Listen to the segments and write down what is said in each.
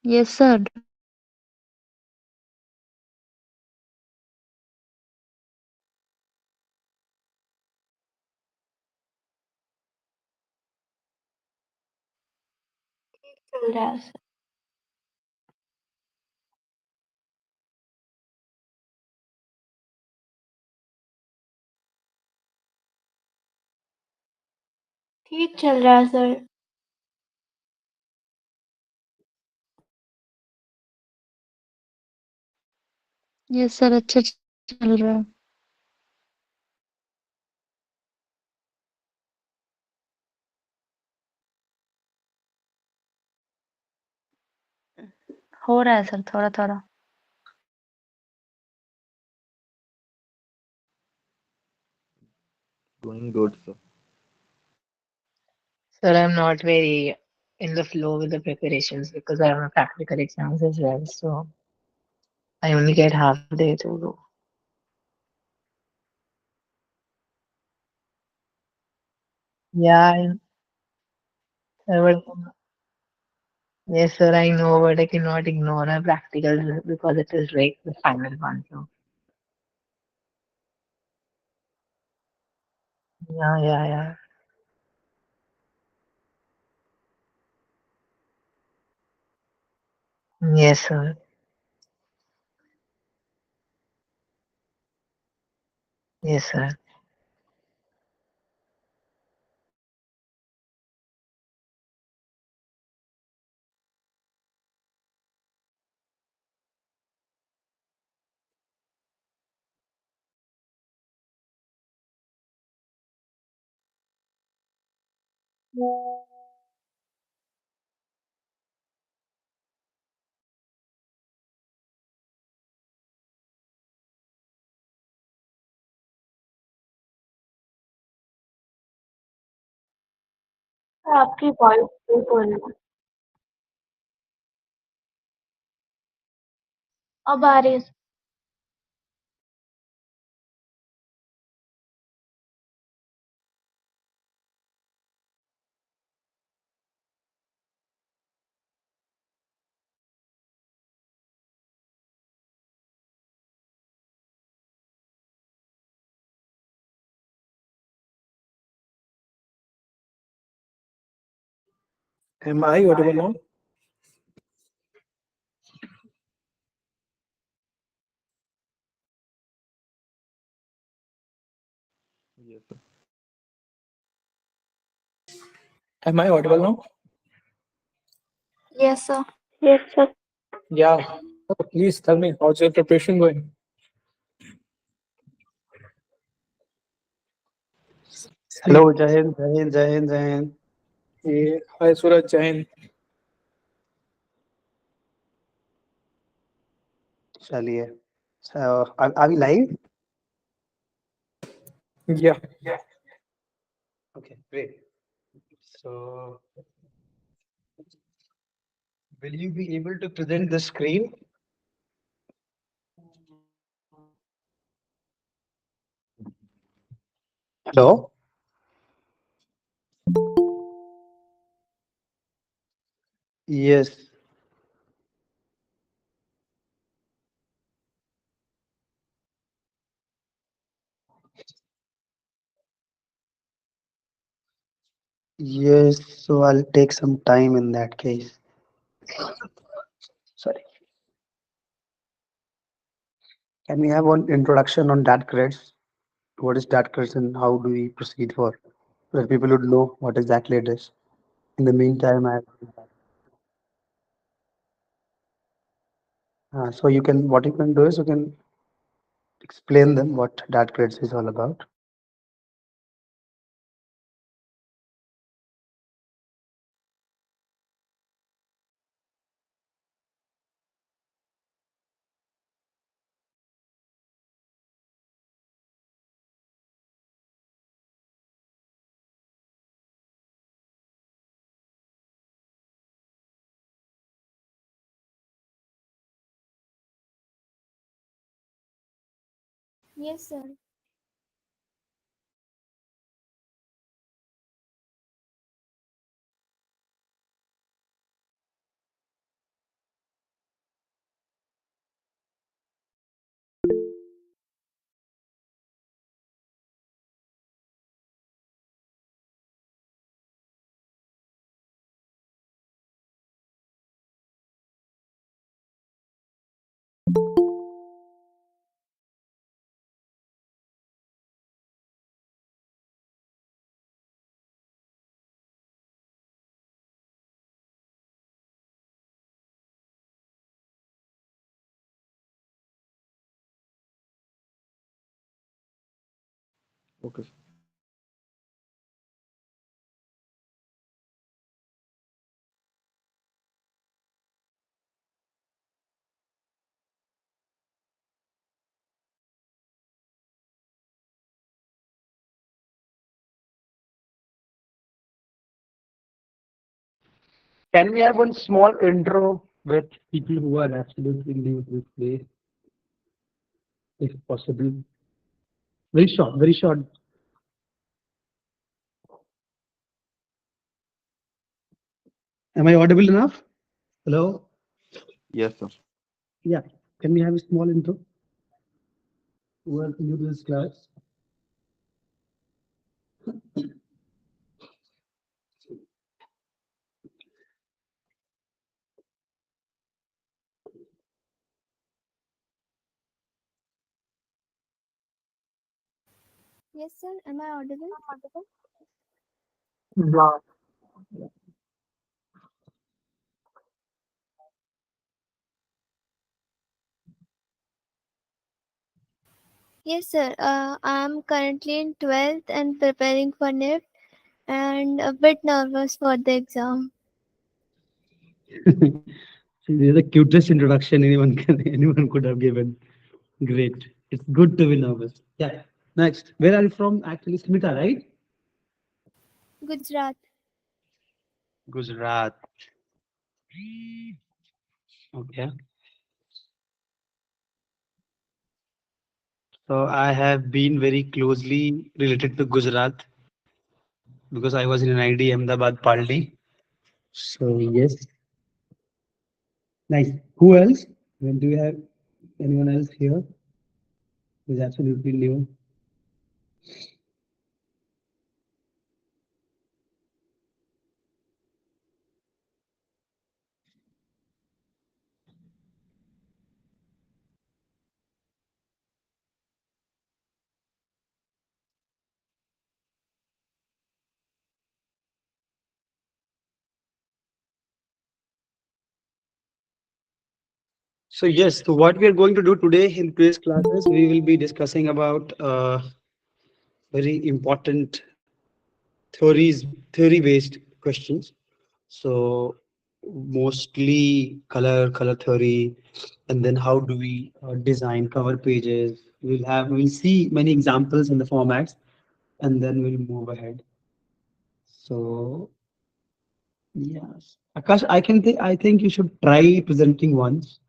Yes, sir. चल रहा है सर। ठीक चल रहा है सर। यस सर, अच्छा चल रहा है। हो रहा है सर, थोड़ा थोड़ा। Going good, sir. Sir, I'm not very in the flow with the preparations because I have my practical exams as well. So I only get half day to do. Yeah, but, yes, sir, I know, but I cannot ignore my practicals because it is like the final one. So yeah. Yes, sir. Yes, sir. आपकी voice break हो रही है। अब आ रही है। Am I audible now? Yes, sir. Am I audible now? Yes, sir. Yes, sir. Yeah. Please tell me, how's your preparation going? Hello जय हिंद जय हिंद जय हिंद जय हिंद Hi, Suraj Jain. चलिए are we live? Yeah. Okay, great. So will you be able to present the screen? Hello? Yes. Yes, so I'll take some time in that case. Sorry. Can we have one introduction on DAT credits? What is DAT credits and how do we proceed for so that people would know what exactly it is? In the meantime, so what you can do is you can explain them what DAT credits is all about. Yes, sir. Okay, sir. Can we have one small intro with people who are absolutely new to this place, if possible? Very short, very short. Am I audible enough? Hello? Yes, sir. Yeah. Can we have a small intro? Who are new to this class? Yes, sir. Am I audible? Yeah. Yes, sir. I am currently in 12th and preparing for NIFT and a bit nervous for the exam. See, this is the cutest introduction anyone could have given. Great. It's good to be nervous. Yeah. Next. Where are you from? Actually, Smita, right? Gujarat. Gujarat. Okay. So I have been very closely related to Gujarat because I was in NID Ahmedabad Paldi. So yes, nice. Who else? Do you have anyone else here who's absolutely new? So yes, so what we are going to do today in today's classes, we will be discussing about very important theory-based questions. So mostly color theory, and then how do we design cover pages. We'll see many examples in the formats, and then we'll move ahead. So yes, Akash, I think you should try presenting once.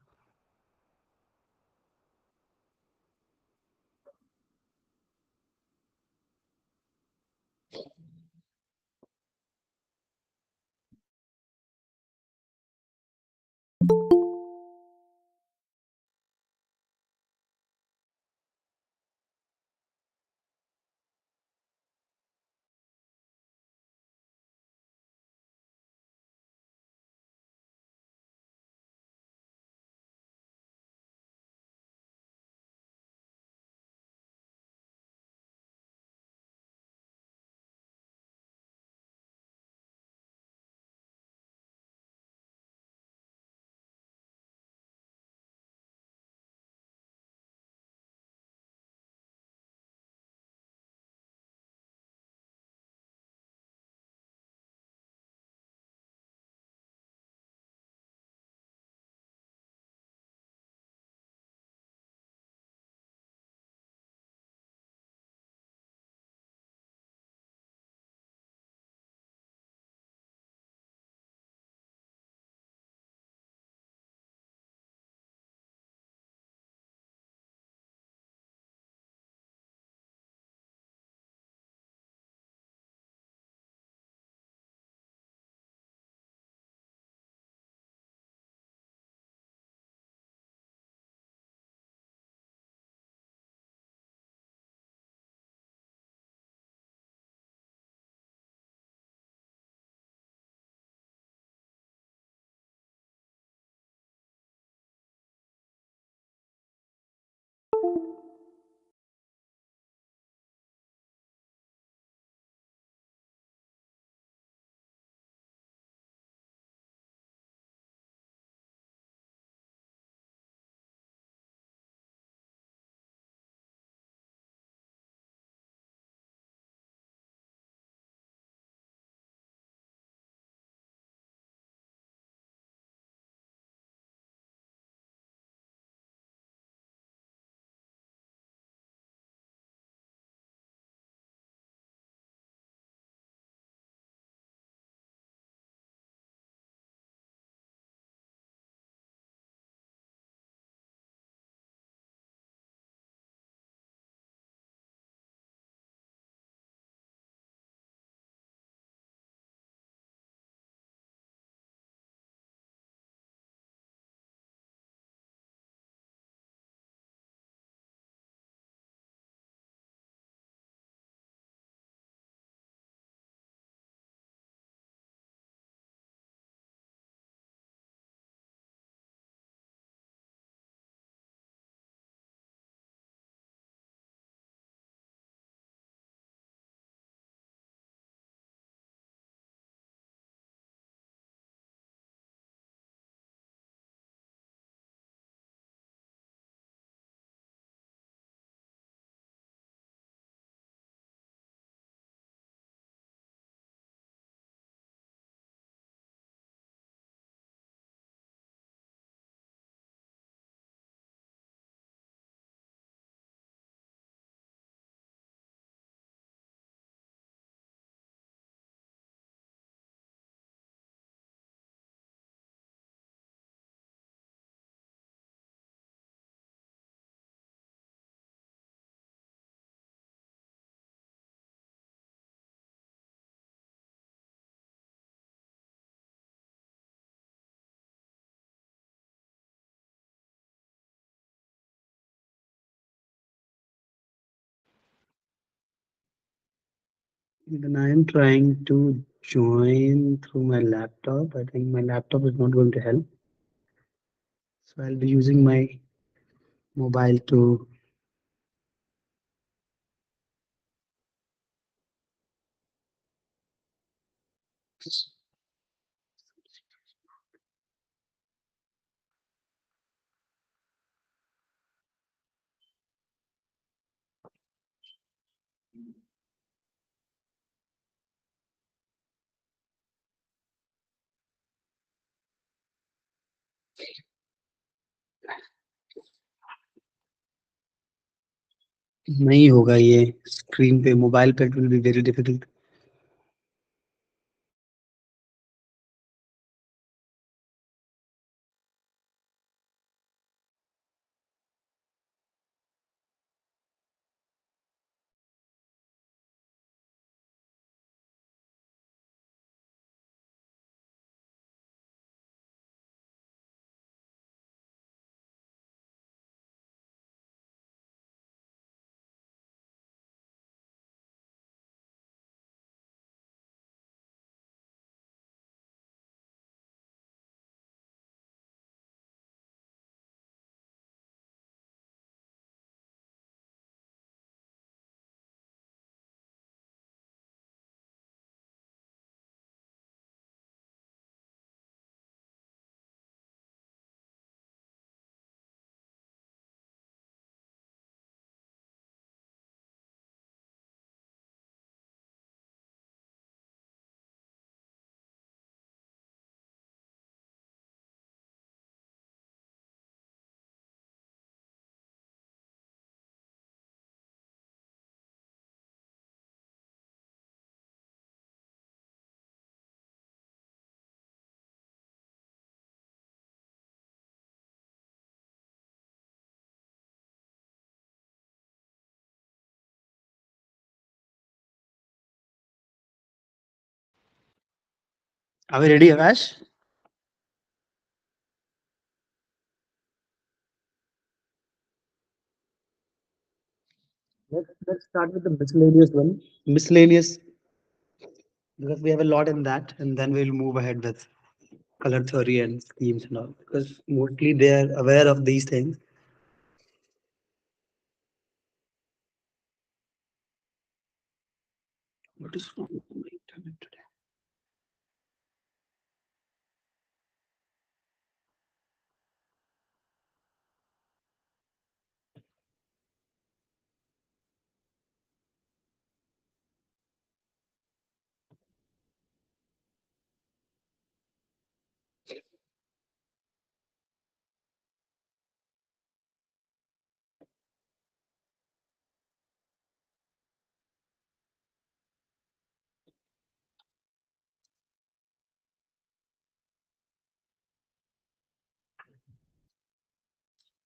Even I am trying to join through my laptop. I think my laptop is not going to help. So I'll be using my mobile to. नहीं होगा ये screen पे mobile पे it will be very difficult. Are we ready, Akash? Let's start with the miscellaneous one. Miscellaneous, because we have a lot in that, and then we'll move ahead with color theory and schemes and all. Because mostly they are aware of these things. What is wrong with my internet today?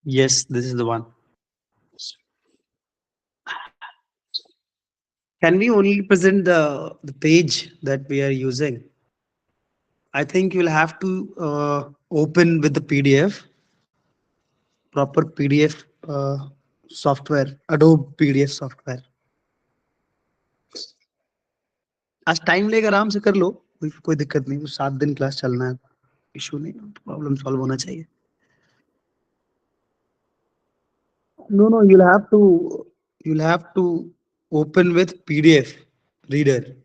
Yes, this is the one. Can we only present the page that we are using? I think you'll have to open with the PDF, proper PDF software, Adobe PDF software. आज time लेकर आराम से कर लो, कोई दिक्कत नहीं. 7 दिन class चलना है, इशू नहीं, प्रॉब्लम सॉल्व होना चाहिए. No, you'll have to open with PDF reader,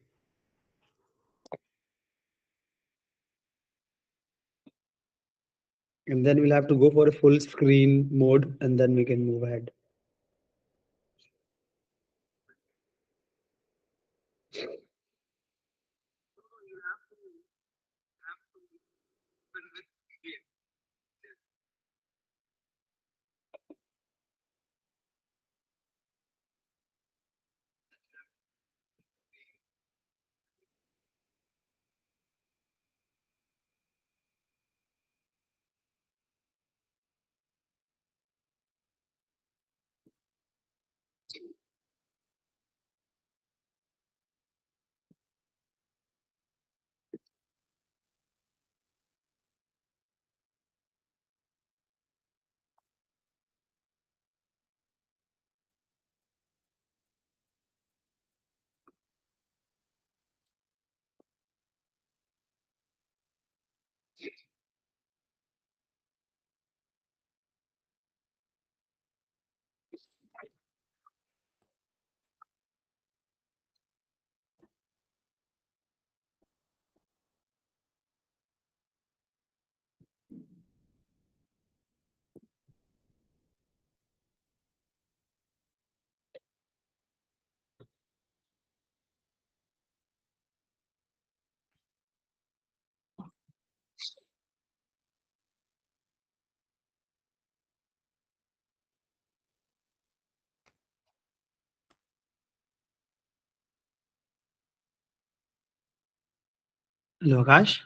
and then we'll have to go for a full screen mode, and then we can move ahead. Hello, Akash.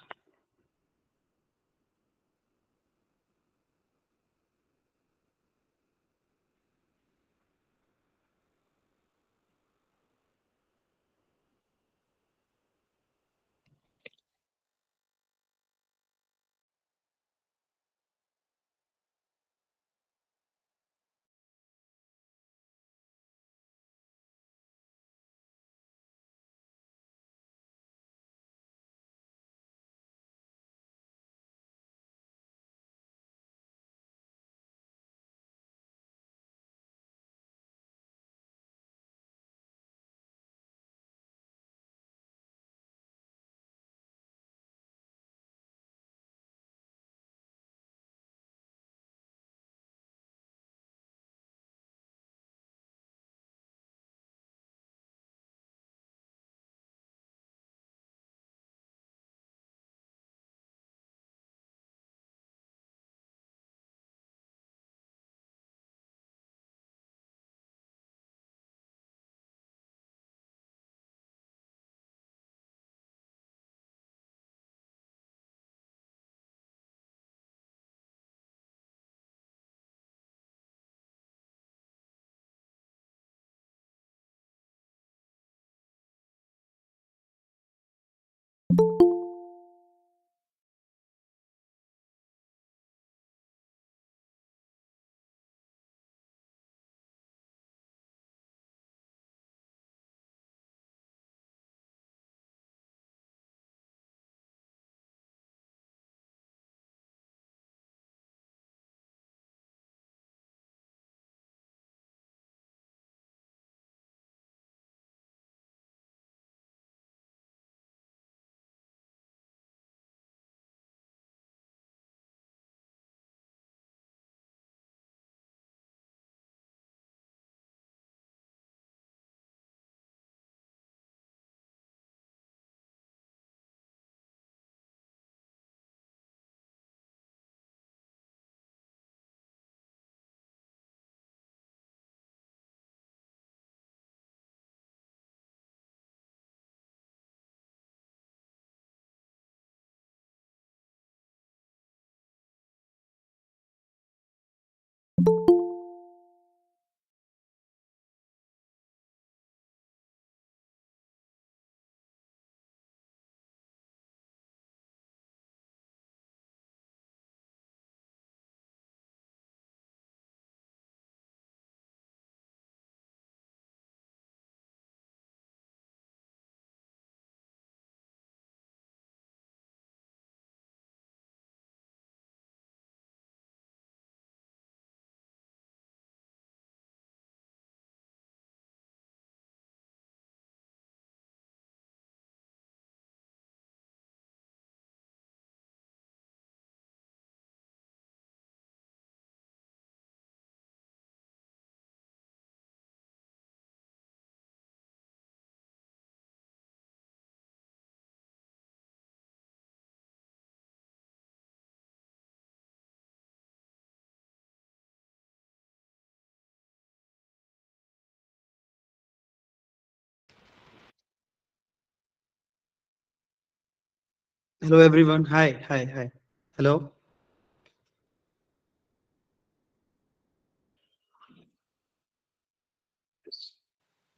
Hello, everyone. Hi, hi, hi. Hello.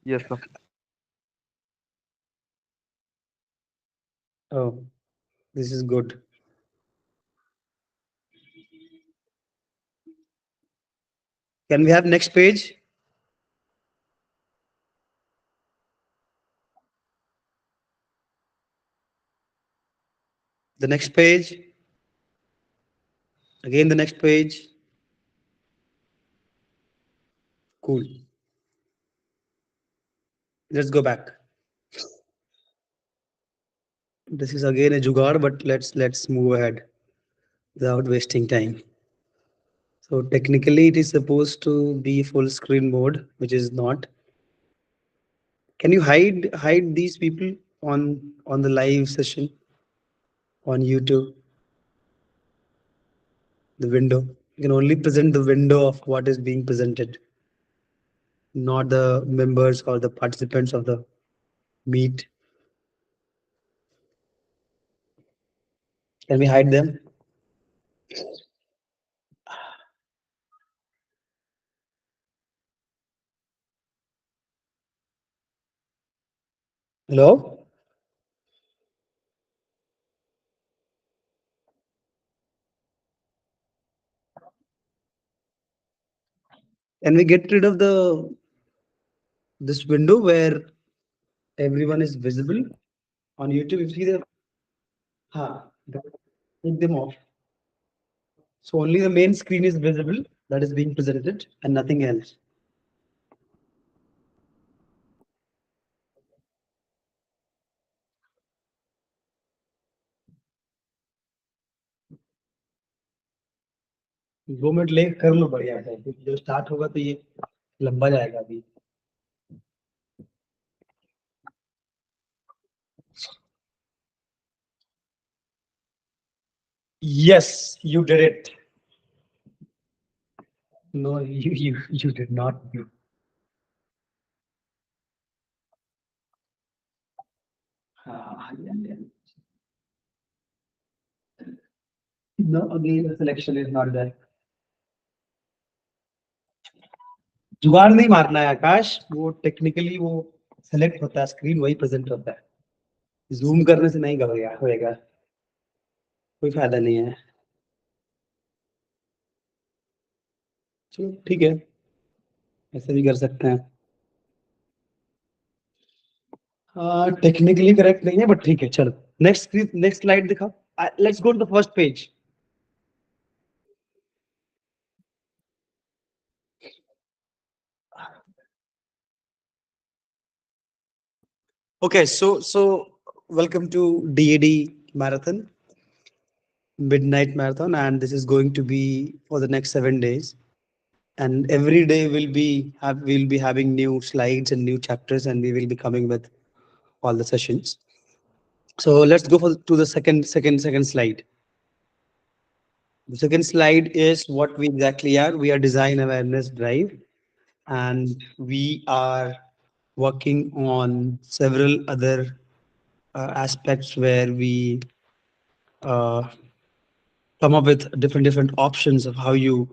Yes, sir. Oh, this is good. Can we have next page? The next page. Again, the next page. Cool. Let's go back. This is again a jugaad, but let's move ahead without wasting time. So technically, it is supposed to be full screen mode, which is not. Can you hide these people on the live session on YouTube? The window. You can only present the window of what is being presented, not the members or the participants of the meet. Can we hide them? Hello? Can we get rid of this window where everyone is visible on YouTube? You see the take them off. So only the main screen is visible that is being presented and nothing else. दो minute ले कर लो बढ़िया से क्योंकि जो start होगा तो ये लंबा जाएगा अभी. Yes, you did it. No, you did not. No, again the selection is not there. जुगाड़ नहीं मारना है आकाश, वो टेक्निकली वो सेलेक्ट होता है, स्क्रीन वही प्रेजेंट होता है. जूम करने से नहीं होएगा, कोई फायदा नहीं है. चलो ठीक है, ऐसे भी कर सकते हैं. टेक्निकली करेक्ट नहीं है बट ठीक है. चलो नेक्स्ट स्लाइड दिखाओ. Let's go to the first page. Okay, so welcome to DAD Marathon, Midnight Marathon, and this is going to be for the next 7 days. And every day we'll be having new slides and new chapters, and we will be coming with all the sessions. So let's go to the second slide. The second slide is what we exactly are. We are Design Awareness Drive, and we are working on several other aspects where we come up with different options of how you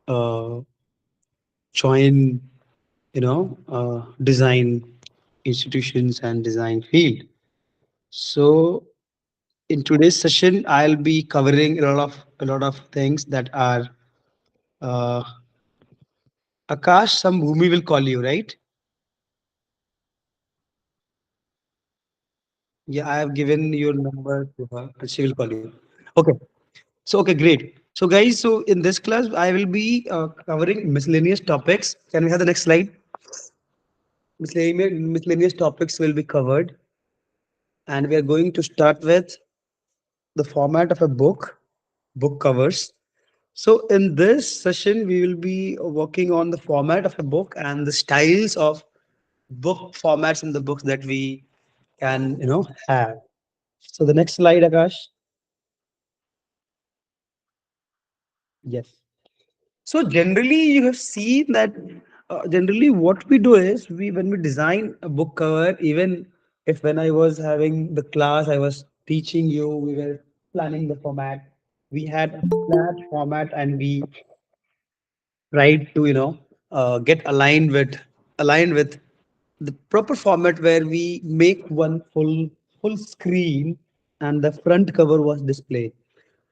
uh, join, design institutions and design field. So in today's session, I'll be covering a lot of things that are Akash. Some Bhumi will call you, right? Yeah, I have given your number to her, and she will call you. Okay. So okay, great. So guys, so in this class, I will be covering miscellaneous topics. Can we have the next slide? Miscellaneous topics will be covered, and we are going to start with the format of a book covers. So in this session, we will be working on the format of a book and the styles of book formats in the books that we can, have. So the next slide, Akash. Yes. So generally, you have seen that generally what we do is when we design a book cover, even if when I was having the class, I was teaching you, we were planning the format. We had a flat format, and we tried to get aligned with the proper format where we make one full screen, and the front cover was displayed.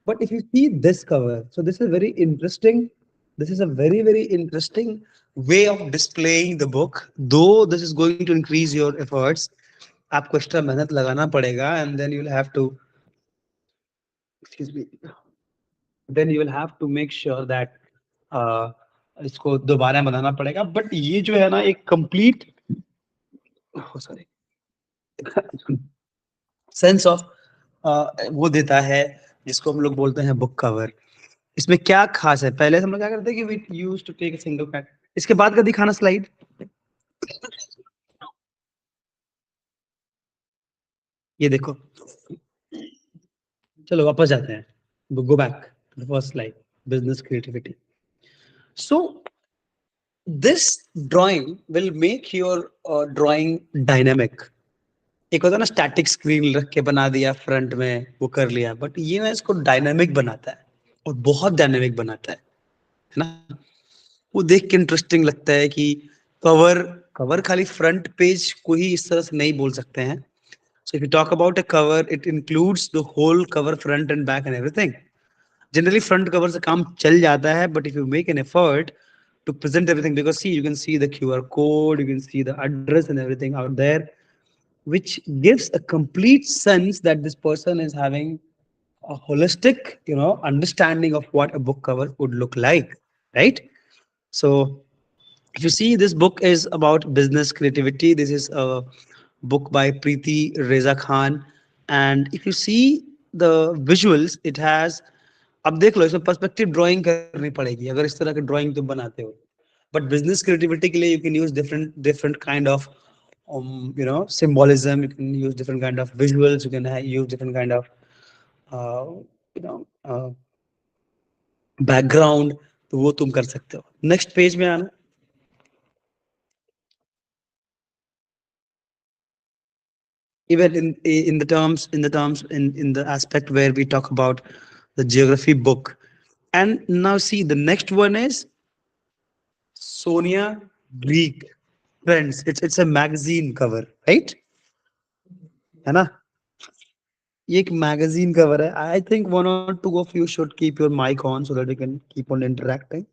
But if you see this cover, so this is very interesting. This is a very interesting way of displaying the book. Though this is going to increase your efforts, आपको extra मेहनत लगाना पड़ेगा, and then you'll have to, excuse me, then you will have to make sure that इसको दोबारा बनाना पड़ेगा. But ये जो है ना एक complete, oh sorry, sense of वो देता है जिसको हम लोग बोलते हैं बुक कवर. इसमें क्या खास है? पहले हम लोग क्या करते हैं कि we used to take a single pack. इसके बाद का दिखाना स्लाइड. ये देखो, चलो वापस जाते हैं. Go back to the first slide, business creativity. So this drawing will make your drawing dynamic. एक होता है ना स्टैटिक स्क्रीन रख के बना दिया फ्रंट में, वो कर लिया, बट ये ना इसको डायनामिक बनाता है और बहुत डायनामिक बनाता है ना। वो देख के इंटरेस्टिंग लगता है कि कवर कवर खाली फ्रंट पेज को ही इस तरह से नहीं बोल सकते हैं. So if you talk about a cover, it includes the whole cover, front and back and everything. Generally front cover से काम चल जाता है, but if you make an effort to present everything, because see, you can see the QR code, you can see the address and everything out there, which gives a complete sense that this person is having a holistic, understanding of what a book cover would look like, right? So if you see, this book is about business creativity. This is a book by Preeti Reza Khan, and if you see the visuals, it has, अब देख लो इसमें perspective drawing करनी पड़ेगी अगर इस तरह के drawing तुम बनाते हो. बट बिजनेस क्रिएटिविटी के लिए you can use different different kind of symbolism. You can use different kind of visuals. You can use different kind of you know background. तो वो तुम कर सकते हो. नेक्स्ट पेज में आना. Even in the aspect where we talk about the geography book. And now see, the next one is Sonia Greek. Friends, it's a magazine cover, right? है ना? ये एक magazine cover है. I think one or two of you should keep your mic on so that we can keep on interacting.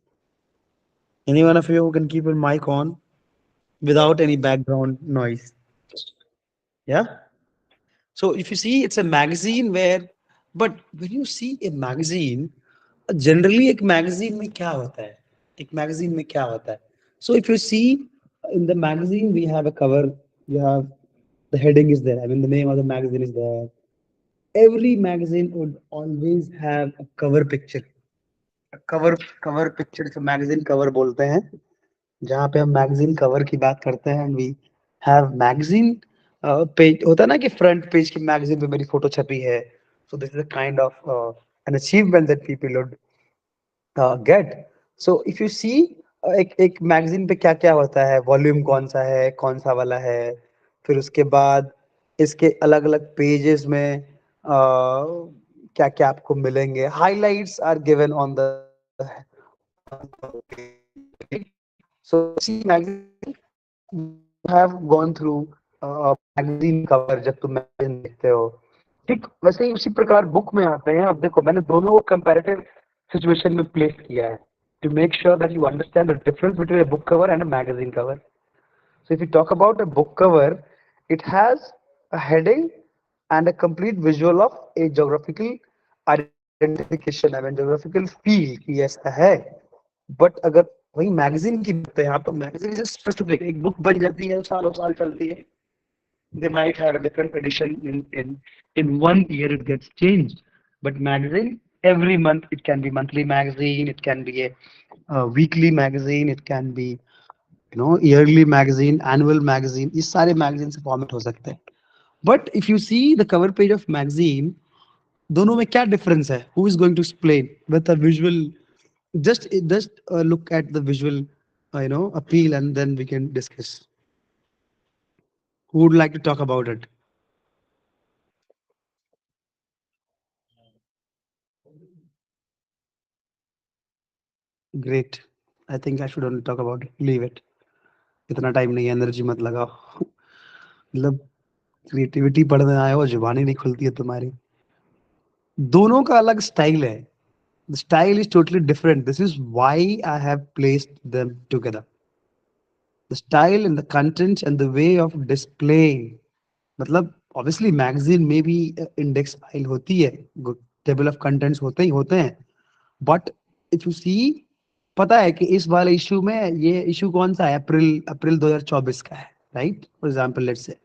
Any one of you who can keep your mic on without any background noise. Yeah. So if you see, it's a magazine where, but when you see a magazine, generally एक magazine में क्या होता है? एक magazine में क्या होता है? So if you see in the magazine, we have a cover, you have the heading is there. I mean, the name of the magazine is there. Every magazine would always have a cover picture. A cover picture is a magazine cover बोलते हैं. जहाँ पे हम magazine cover की बात करते हैं. We have magazine page. होता है ना कि फ्रंट पेज की मैगजीन पे मेरी फोटो छपी है. So this is a kind of an achievement that people would get. So if you see, एक मैगजीन पे क्या क्या होता है, वॉल्यूम कौन सा है, कौन सा वाला है, फिर उसके बाद इसके अलग अलग पेजेस में क्या क्या आपको मिलेंगे. Highlights are given on the. So see, magazine, you have gone through magazine cover जब तुम magazine देखते हो. ठीक वैसे ही उसी प्रकार बुक में आते हैं. अब देखो मैंने दोनों को कंपैरेटिव सिचुएशन में प्लेस किया है to make sure that you understand the difference between a book cover and a magazine cover. So if you talk about a book cover, it has a heading and a complete visual of a geographical identification, I mean geographical feel कि ऐसा है. But अगर वही magazine की बात है, यहाँ तो मैगजीन इज स्पेसिफिक. एक बुक बन जाती है, सालों साल चलती है. They might have a different edition in 1 year it gets changed. But magazine, every month it can be monthly magazine, it can be a weekly magazine, it can be yearly magazine, annual magazine. ये सारे magazine से format हो सकते हैं. But if you see the cover page of magazine, दोनों में क्या difference है? Who is going to explain with a visual? Just look at the visual appeal, and then we can discuss. Who would like to talk about it? Great. I think I should only talk about it. Leave it. इतना time नहीं है, energy मत लगाओ. मतलब creativity पढ़ने आए हो, जुबान ही नहीं खुलती है तुम्हारी. दोनों का अलग स्टाइल है. The style is totally different. This is why I have placed them together. The style and the content and the way of displaying. मतलब ऑब्वियसली मैगजीन में भी इंडेक्स फाइल होती है, टेबल ऑफ कंटेंट्स होते हैं. But if you सी, पता है कि इस वाले इशू में, ये इशू कौन सा है, अप्रैल 2024 का है, राइट? फॉर एग्जांपल लेट्स से,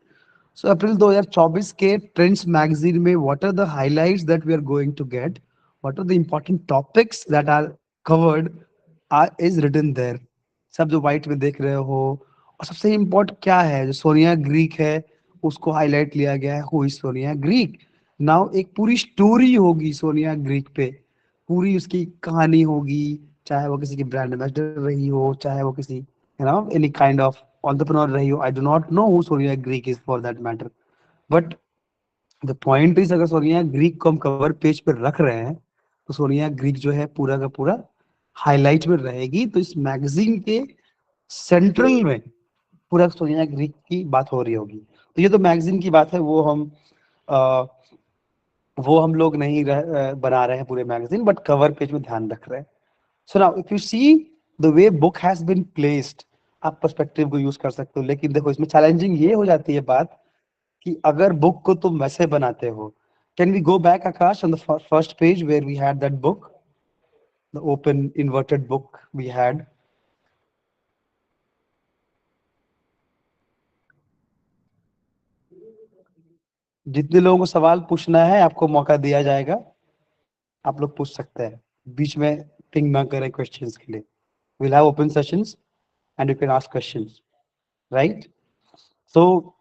सो अप्रैल 2024 के ट्रेंड्स मैगजीन में what are the highlights that we are going to get, what are the important topics that are covered is written there. सब जो व्हाइट में देख रहे हो. और सबसे इम्पोर्टेंट क्या है, जो सोनिया ग्रीक है उसको हाईलाइट लिया गया है. Who is Sonia Greek? Now एक पूरी स्टोरी होगी सोनिया ग्रीक पे, पूरी उसकी कहानी होगी. चाहे वो किसी की ब्रांड एम्बेसडर रही हो, चाहे वो किसी एनी काइंड ऑफ entrepreneur रही हो. I do not know who Sonia Greek is for that matter. But the point is, अगर सोनिया ग्रीक को हम कवर पेज पर रख रहे हैं तो सोनिया ग्रीक जो है पूरा का पूरा हाईलाइट में रहेगी, तो इस मैगजीन के सेंट्रल में पूरा सोनिया ग्रीक की बात हो रही होगी। तो ये तो मैगजीन की बात है, अ, वो हम लोग नहीं बना रहे हैं पूरे मैगजीन, बट कवर पेज में ध्यान रख रहे हैं। So now if you see the way book has been placed, आप पर्सपेक्टिव को यूज कर सकते हो, लेकिन देखो इसमें चैलेंजिंग ये हो जाती है बात कि अगर बुक को तुम वैसे बनाते हो, can we go back Akash on the first page where we had that book, the open inverted book we had. जितने लोगों को सवाल पूछना है आपको मौका दिया जाएगा, आप लोग पूछ सकते हैं, बीच में पिंग ना करें क्वेश्चंस के लिए। we'll have open sessions and you can ask questions, right? So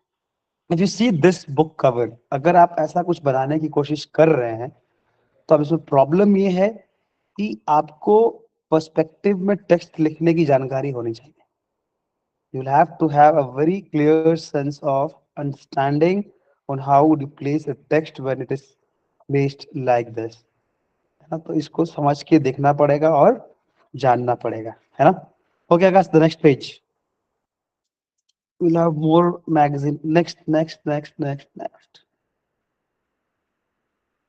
if you see this book cover, अगर आप ऐसा कुछ बनाने की कोशिश कर रहे हैं तो अब इसमें प्रॉब्लम ये है कि आपको पर्सपेक्टिव में टेक्स्ट लिखने की जानकारी होनी चाहिए। You'll have to have a very clear sense of understanding on how would you place a text when it is placed like this, है ना? तो इसको समझ के देखना पड़ेगा और जानना पड़ेगा, है ना? Okay, guys, the next page. We'll have more magazine. Next.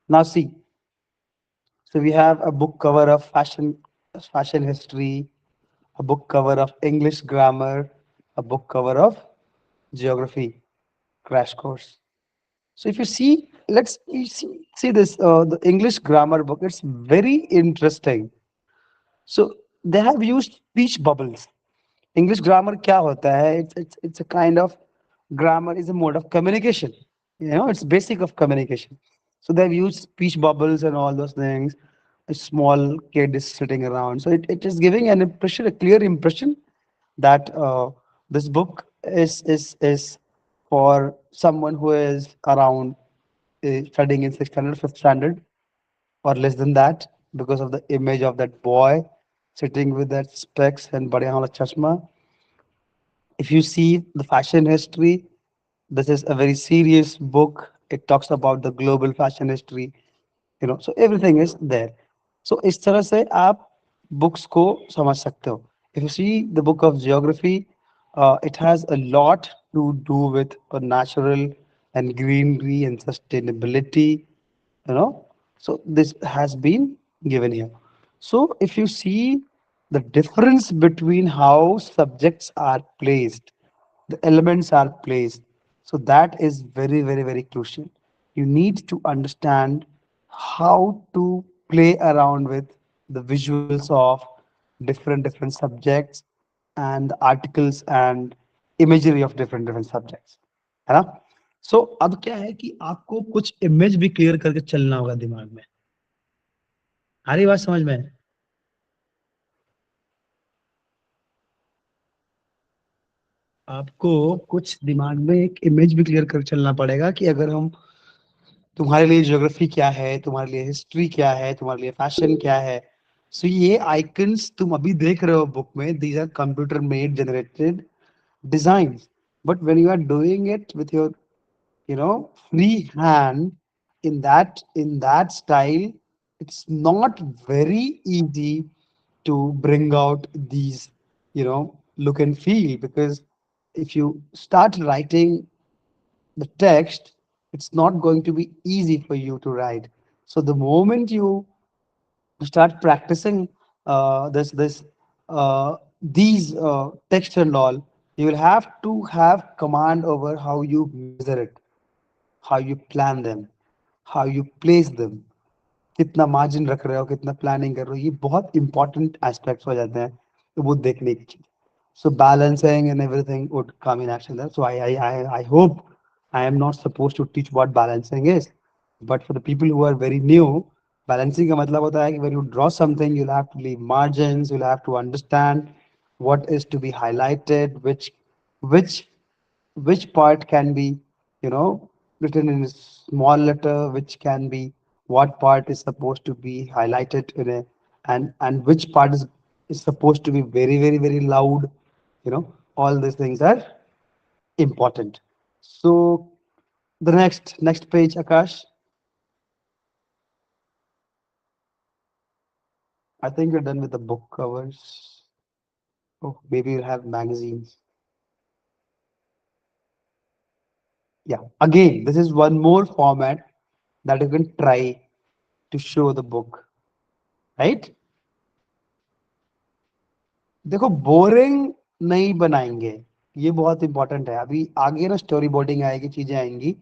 Now see, so we have a book cover of fashion history, a book cover of English grammar, a book cover of geography crash course. So if you see, see this, the English grammar book. It's very interesting. So they have used speech bubbles. English grammar क्या होता है? It's a kind of, grammar is a mode of communication. You know, it's basic of communication. So they've used speech bubbles and all those things. A small kid is sitting around. So it is giving an impression, a clear impression that this book is for someone who is around studying in 6th standard, 5th standard, or less than that, because of the image of that boy sitting with that specs and bade wala chashma. If you see the fashion history, this is a very serious book. It talks about the global fashion history, you know, so everything is there. So इस तरह से आप books को समझ सकते हो. If you see the book of geography, it has a lot to do with natural and greenery and sustainability, you know. So this has been given here. So if you see the difference between how subjects are placed, the elements are placed, so that is very, very, very crucial. You need to understand how to play around with the visuals of different subjects and the articles and imagery of different subjects, है ना? सो अब क्या है कि आपको कुछ image भी clear करके चलना होगा दिमाग में। आ रही बात समझ में? आपको कुछ दिमाग में एक इमेज भी क्लियर कर चलना पड़ेगा कि अगर हम, तुम्हारे लिए ज्योग्राफी क्या है, तुम्हारे लिए हिस्ट्री क्या है, तुम्हारे लिए फैशन क्या है। सो ये आइकन्स तुम अभी देख रहे हो बुक में, these are computer made generated designs, but when you are doing it with your, you know, free hand, in that style, it's not very easy to bring out these, you know, look and feel, because if you start writing the text, it's not going to be easy for you to write. So the moment you start practicing this these text and all, you will have to have command over how you measure it, how you plan them, how you place them, कितना margin रख रहे हो, कितना planning कर रहे हो, ये बहुत इंपॉर्टेंट एस्पेक्ट्स हो जाते हैं, तो वो देखने की चीज। So balancing and everything would come in action there. So I hope I am not supposed to teach what balancing is, but for the people who are very new, balancing का मतलब होता है कि when you draw something, you'll have to leave margins, you'll have to understand what is to be highlighted, which which part can be, you know, written in a small letter, which can be, what part is supposed to be highlighted in a, and which part is supposed to be very, very, very loud, you know. All these things are important. So The next page, Akash. I think we're done with the book covers. Oh, maybe we'll have magazines. Yeah. Again, this is one more format that you can try to show the book, right? देखो boring नहीं बनाएंगे, ये बहुत important है। अभी आगे ना story boarding आएगी, चीजें आएंगी,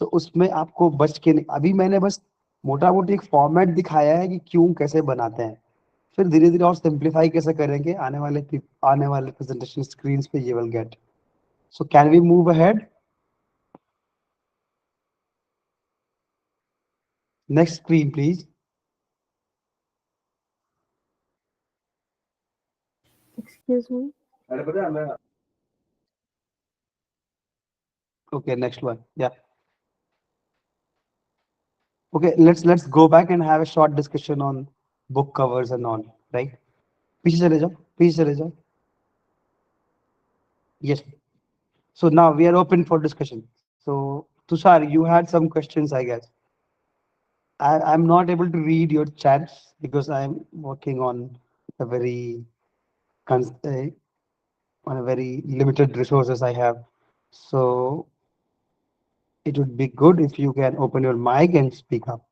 तो उसमें आपको बच के नहीं, अभी मैंने बस मोटा मोटी एक फॉर्मेट दिखाया है कि क्यों कैसे बनाते हैं, फिर धीरे धीरे और सिंप्लीफाई कैसे करेंगे आने वाले प्रेजेंटेशन स्क्रीन पे ये will get. So can we move ahead? Next screen please. Excuse me. Okay, next one. Yeah. Okay, let's go back and have a short discussion on book covers and all, right? पीछे चले जाओ, पीछे चले जाओ. Yes. So now we are open for discussion. So Tushar, you had some questions, I guess. I'm not able to read your chats because I'm working on a very on a very limited resources I have. So it would be good if you can open your mic and speak up.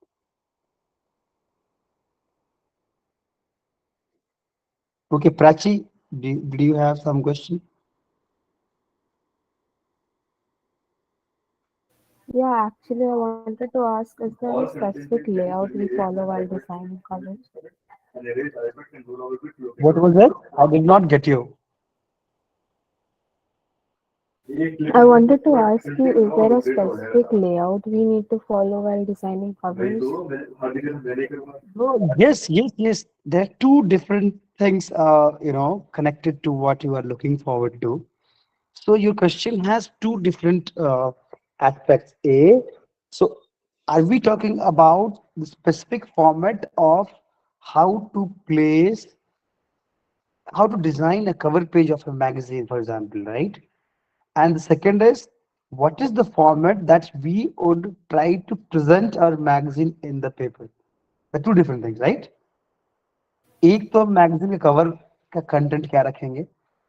Okay, Prachi, do you have some question? Yeah, actually, I wanted to ask, is there any specific layout we follow while designing covers? What was that? I did not get you. I wanted to ask you, is there a specific layout we need to follow while designing covers? No, yes. There are two different things, connected to what you are looking forward to. So your question has two different aspects. So are we talking about the specific format of how to place, how to design a cover page of a magazine, for example, right? And the second is, what is the format that we would try to present our magazine in the paper? The two different things, right? एक तो हम magazine के cover का content क्या रखेंगे,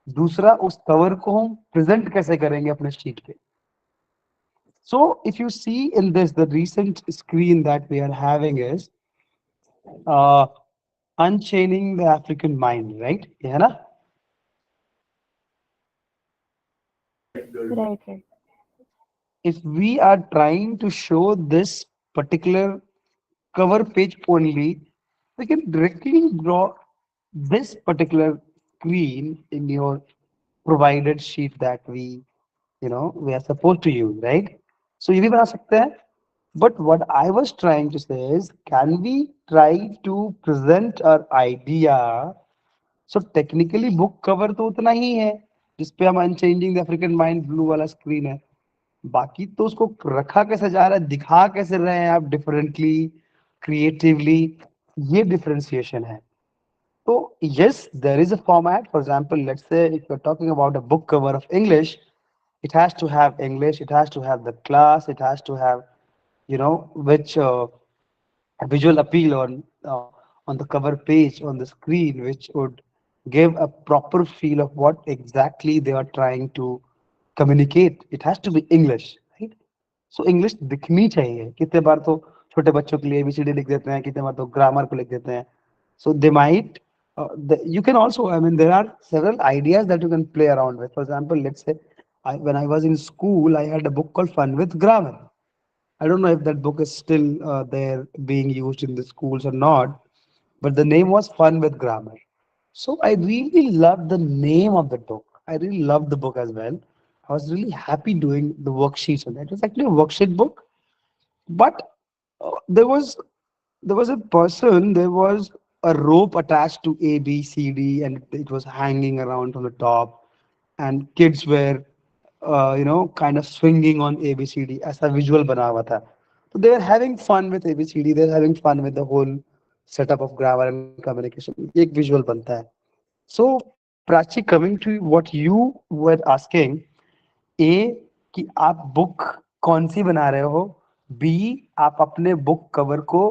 दूसरा उस cover को हम प्रेजेंट कैसे करेंगे अपने शीट पे. So if you see in this, the recent screen that we are having is uh, unchaining the African mind, right? ये है ना? Right, right. If we are trying to show this particular cover page only, we can directly draw this particular screen in your provided sheet that we are supposed to use, right? So ये भी बना सकते हैं. But what I was trying to say is, can we try to present our idea? So technically book cover तो उतना ही है जिसपे हम unchanging the African mind blue वाला स्क्रीन है. बाकी तो उसको रखा कैसे जा रहा है, दिखा कैसे रहे हैं आप डिफरेंटली, क्रिएटिवली, ये डिफरेंशिएशन है. So yes, there is a format. For example, let's say if you're talking about a book cover of English, it has to have English, it has to have the class, it has to have, which visual appeal on the cover page on the screen, which would give a proper feel of what exactly they are trying to communicate. It has to be English, right? So English दिखनी चाहिए. कितने बार तो छोटे बच्चों के लिए ABCD लिख देते हैं, कितने बार तो ग्रामर को लिख देते हैं. So they might, you can also, I mean, there are several ideas that you can play around with. For example, let's say when I was in school, I had a book called Fun with Grammar. I don't know if that book is still there being used in the schools or not, but the name was Fun with Grammar. So I really loved the name of the book. I really loved the book as well. I was really happy doing the worksheets on that. It was actually a worksheet book, but there was a person, there was a rope attached to A, B, C, D, and it was hanging around from the top, and kids were, kind of swinging on ABCD as a visual बना हुआ था. So they were having fun with ABCD. They were having fun with the whole setup of grammar and communication. एक visual बनता है. So Prachi, coming to what you were asking, A, कि आप book कौन सी बना रहे हो, बी आप अपने बुक कवर को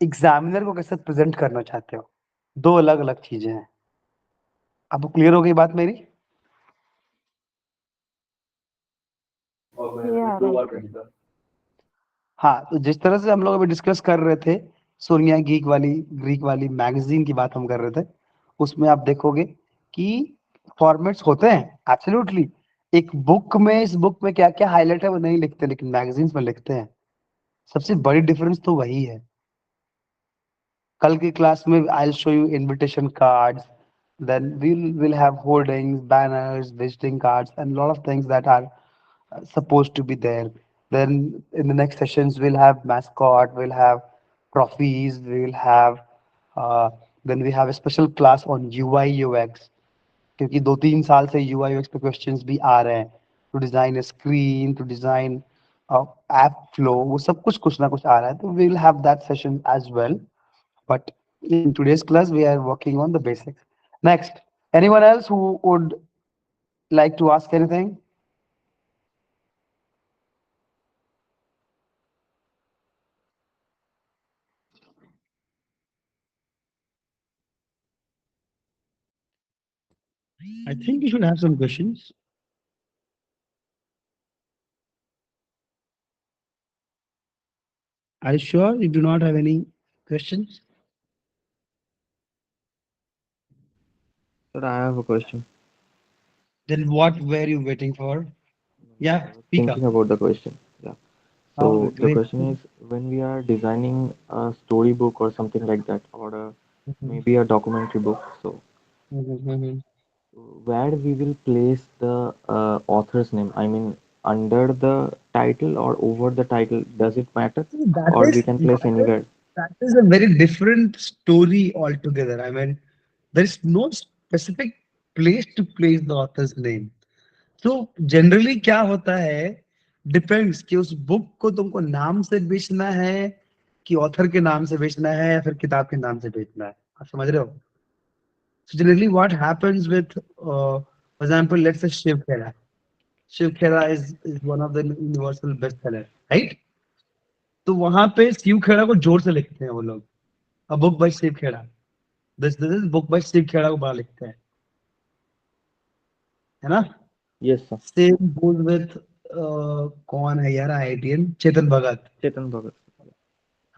एग्जामिनर को कैसे प्रेजेंट करना चाहते हो। दो अलग अलग चीजें हैं। आपको क्लियर हो गई बात मेरी? Yeah, right. हाँ, तो जिस तरह से हम लोग अभी डिस्कस कर रहे थे, सोनिया ग्रीक वाली मैगजीन की बात हम कर रहे थे, उसमें आप देखोगे कि फॉर्मेट्स होते हैं एब्सोल्युटली। एक बुक में, इस बुक में क्या क्या हाईलाइट है वो नहीं लिखते, लेकिन मैगजीन्स में लिखते हैं। सबसे बड़ी डिफरेंस तो वही है। कल की क्लास में I will show you invitation cards, then we'll have hoardings, banners, visiting cards, and a lot of things that are supposed to be there. Then in the next sessions we'll have mascot, we'll have trophies, we'll have then we have a special class on UI UX, क्योंकि 2-3 साल से UI UX पे questions भी आ रहे हैं, to design a screen, to design app flow, वो सब कुछ ना कुछ आ रहा है, तो we'll have that session as well. But in today's class, we are working on the basics. Next, anyone else who would like to ask anything? I think you should have some questions. Are you sure you do not have any questions? Sir, I have a question. Then what were you waiting for? I Yeah, was speak thinking up. about the question. Yeah. Oh, So the great. question is, when we are designing a storybook or something like that, or Mhm, maybe a documentary book, so mhm, mhm. where we will place the author's name? I mean, under the title or over the title, does it matter? That Or we is can place that is anywhere? that is a very different story altogether. I mean, there is no specific place to place the author's name. तो generally क्या होता है, depends कि उस book को तुमको नाम से बेचना है कि ऑथर के नाम से बेचना है या फिर किताब के नाम से बेचना है। आप समझ रहे हो? So generally what happens with for example, let's say Shiv Khera is one of the universal bestseller, right? तो वहां पे शिव खेड़ा को जोर से लिखते हैं वो लोग, a book by Shiv Khera, this is book by Shiv Khera को बड़ा लिखते हैं, है ना? Yes, sir. Same goes with कौन है यार IITian, Chetan Bhagat. Chetan Bhagat.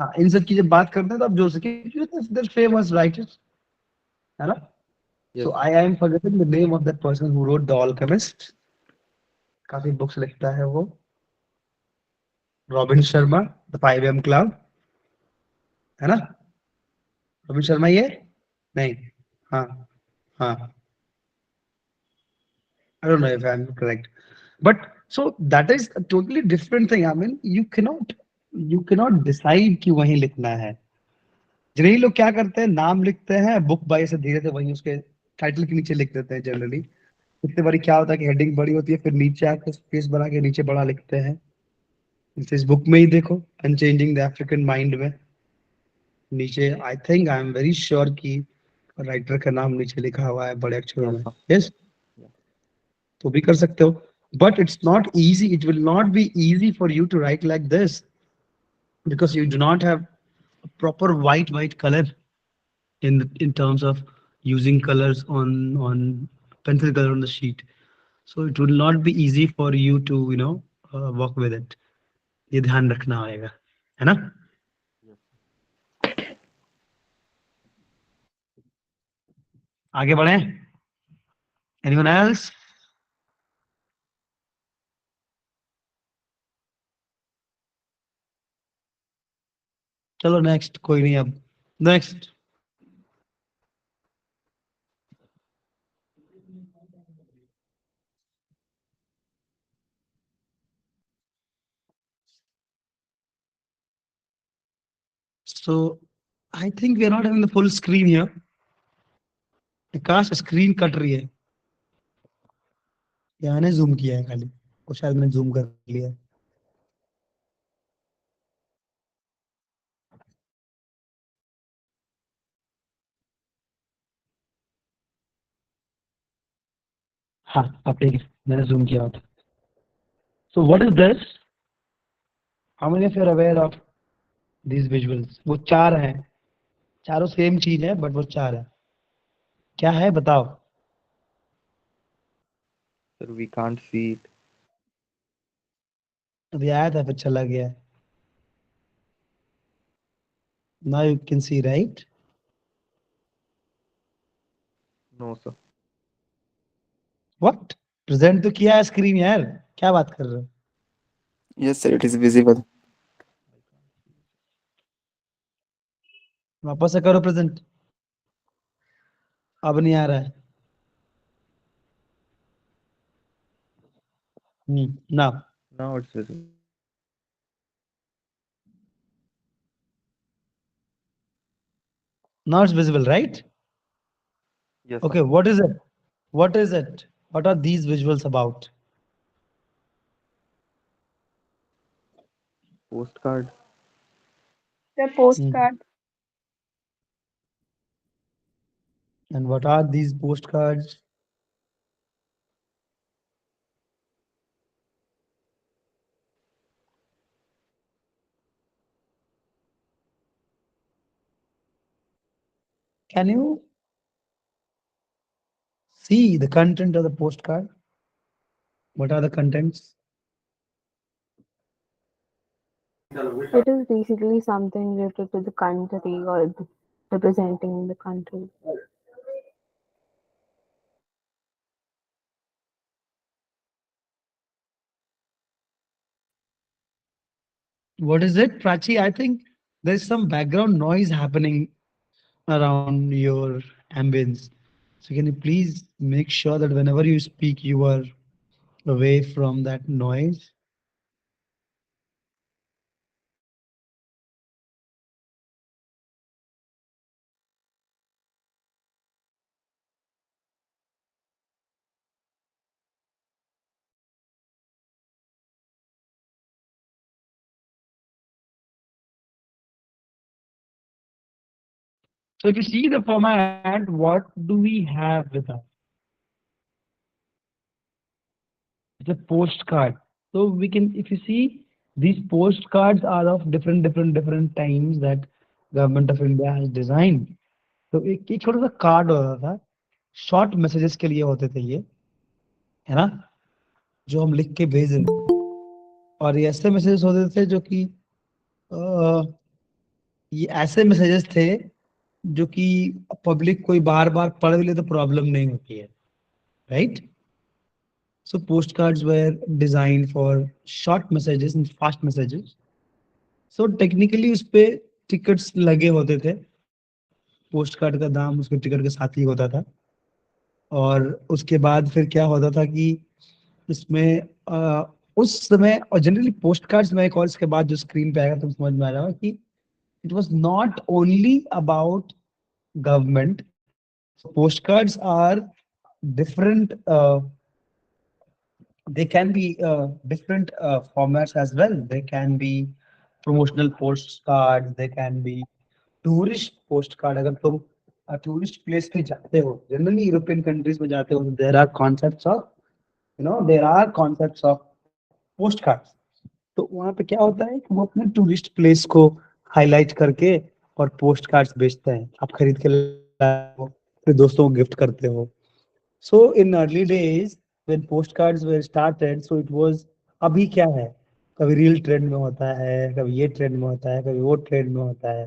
हाँ, इन सब की जब बात करते हैं तो आप जो सके फेमस राइटर्स, है ना? Yes. So I am forgetting the name of that person who wrote the Alchemist, काफी बुक्स लिखता है वो, Robin Sharma, the 5 AM club, है ना? रॉबिन शर्मा ये नहीं, हाँ हाँ, I don't know if I'm correct, but so that is a totally different thing. I mean, you cannot decide कि वहीं लिखना है। जनरली लोग क्या करते हैं, नाम लिखते हैं बुक बाय से धीरे से वहीं उसके टाइटल के नीचे लिख देते हैं जनरली। कितने बारी क्या होता है कि हेडिंग बड़ी होती है, फिर नीचे आकर स्पेस बना के नीचे बड़ा लिखते हैं। इस बुक में ही देखो, अनचेंजिंग द अफ्रीकन माइंड में नीचे I think I am very sure कि राइटर का नाम नीचे लिखा हुआ है बड़े अक्षरों Yes, में। sir. Yes, Yeah. तो भी कर सकते हो, but it's not easy, it will not be easy for you to write like this because you do not have a proper white color in terms of using colors on pencil color on the sheet, so it will not be easy for you to work with it। ये ध्यान रखना होगा, है ना? आगे बढ़े, anyone else? चलो next, कोई नहीं, अब next. So I think we are not having the full screen here। काश स्क्रीन कट रही है, या मैंने जूम किया है खाली, और शायद मैंने जूम कर लिया है। हाँ, अब ठीक है, मैंने जूम किया था। So what is this? How many of you are aware of these visuals? वो चार हैं, चारों सेम चीज है बट वो चार है. क्या है बताओ? Sir, we can't see it. अभी आया था फिर चला गया. Now you can see, right? No, sir. What? Present तो किया है स्क्रीन यार, क्या बात कर रहे हो? Yes, sir, it is visible. वापस से करो प्रेजेंट. अब नहीं आ रहा है. ना. Now it's visible. Now it's visible, right? Yes, sir. Okay, what is it? What is it? What are these visuals about? Postcard. The Hmm. postcard. And what are these postcards? Can you see the content of the postcard? What are the contents? It is basically something related to the country or representing the country. What is it, Prachi? I think there's some background noise happening around your ambience. So can you please make sure that whenever you speak, you are away from that noise? So if you see the format, what do we have with us? It's a postcard. So we can, if you see, these postcards are of different times that government of India has designed. तो एक छोटा सा card होता था, short messages के लिए होते थे ये, है ना, जो हम लिख के भेज देते. और ये ऐसे मैसेजेस होते थे जो कि ये ऐसे मैसेजेस थे जो कि पब्लिक कोई बार बार पढ़ भी ले तो प्रॉब्लम नहीं होती है, right? So postcards were designed for short messages and fast messages. So technically उस पे टिकट्स लगे होते थे. पोस्टकार्ड का दाम उसके टिकट के साथ ही होता था. और उसके बाद फिर क्या होता था कि इसमें उस समय, और जनरली पोस्टकार्ड्स में एक और इसके बाद जो स्क्रीन पे आएगा तुम समझ में आ जाएगा कि it was not only about government. Postcards are different they can be different formats as well. They can be promotional postcards, they can be tourist postcard. अगर तुम टूरिस्ट प्लेस पे जाते हो, जनरली यूरोपियन कंट्रीज में जाते हो, there are concepts of, there are concepts of postcards. तो वहाँ पे क्या होता है कि वो अपने टूरिस्ट प्लेस को हाईलाइट करके और पोस्ट कार्ड्स बेचते हैं. आप खरीद के लाते हो, फिर दोस्तों को गिफ्ट करते हो. So in early days when postcards were started, so it was, अभी क्या है, कभी रील ट्रेंड में होता है, कभी ये ट्रेंड में होता है, कभी वो ट्रेंड में होता है.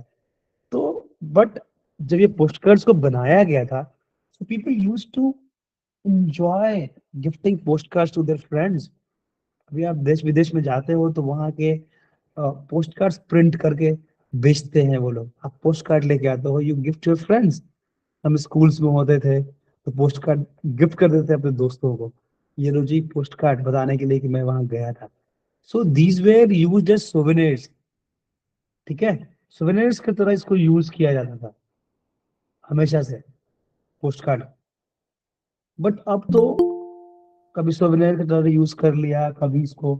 तो बट जब ये postcards को बनाया गया था, so people used to enjoy gifting postcards to their friends. अभी आप देश विदेश में जाते हो तो वहाँ के पोस्ट कार्ड प्रिंट करके बेचते हैं वो लोग. आप पोस्ट कार्ड लेके आते हो, यू गिफ्ट योर फ्रेंड्स. हम स्कूल्स में होते थे तो पोस्ट कार्ड गिफ्ट कर देते अपने दोस्तों को, ये लो जी पोस्ट कार्ड, बताने के लिए कि मैं वहां गया था. So these were used as souvenirs. ठीक है, सोवेनियर्स की तरह इसको यूज किया जाता था हमेशा से, पोस्ट कार्ड. बट अब तो कभी सोवेनियर की तरह यूज कर लिया, कभी इसको,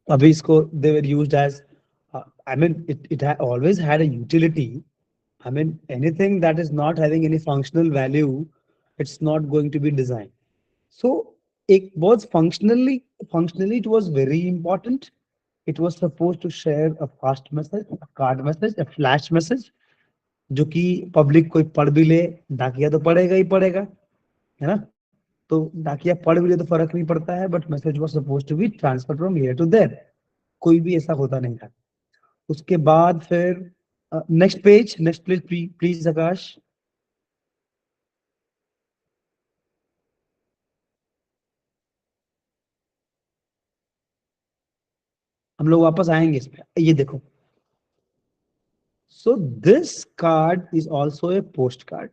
अभी इसको they were used as I mean it always had a utility. I mean anything that is not having any functional value, it's not going to be designed. So it was functionally it was very important. It was suppose to share a fast message, a card message, a flash message, जो कि public कोई पढ़ भी ले, डाकिया तो पढ़ेगा ही पढ़ेगा, है ना? तो डाकिया पढ़ भी ले तो फर्क नहीं पड़ता है, but message was suppose to be transfer from here to there. कोई भी ऐसा होता नहीं था। उसके बाद फिर नेक्स्ट पेज प्लीज आकाश। हम लोग वापस आएंगे इस पे, ये देखो। So this card is also a post card.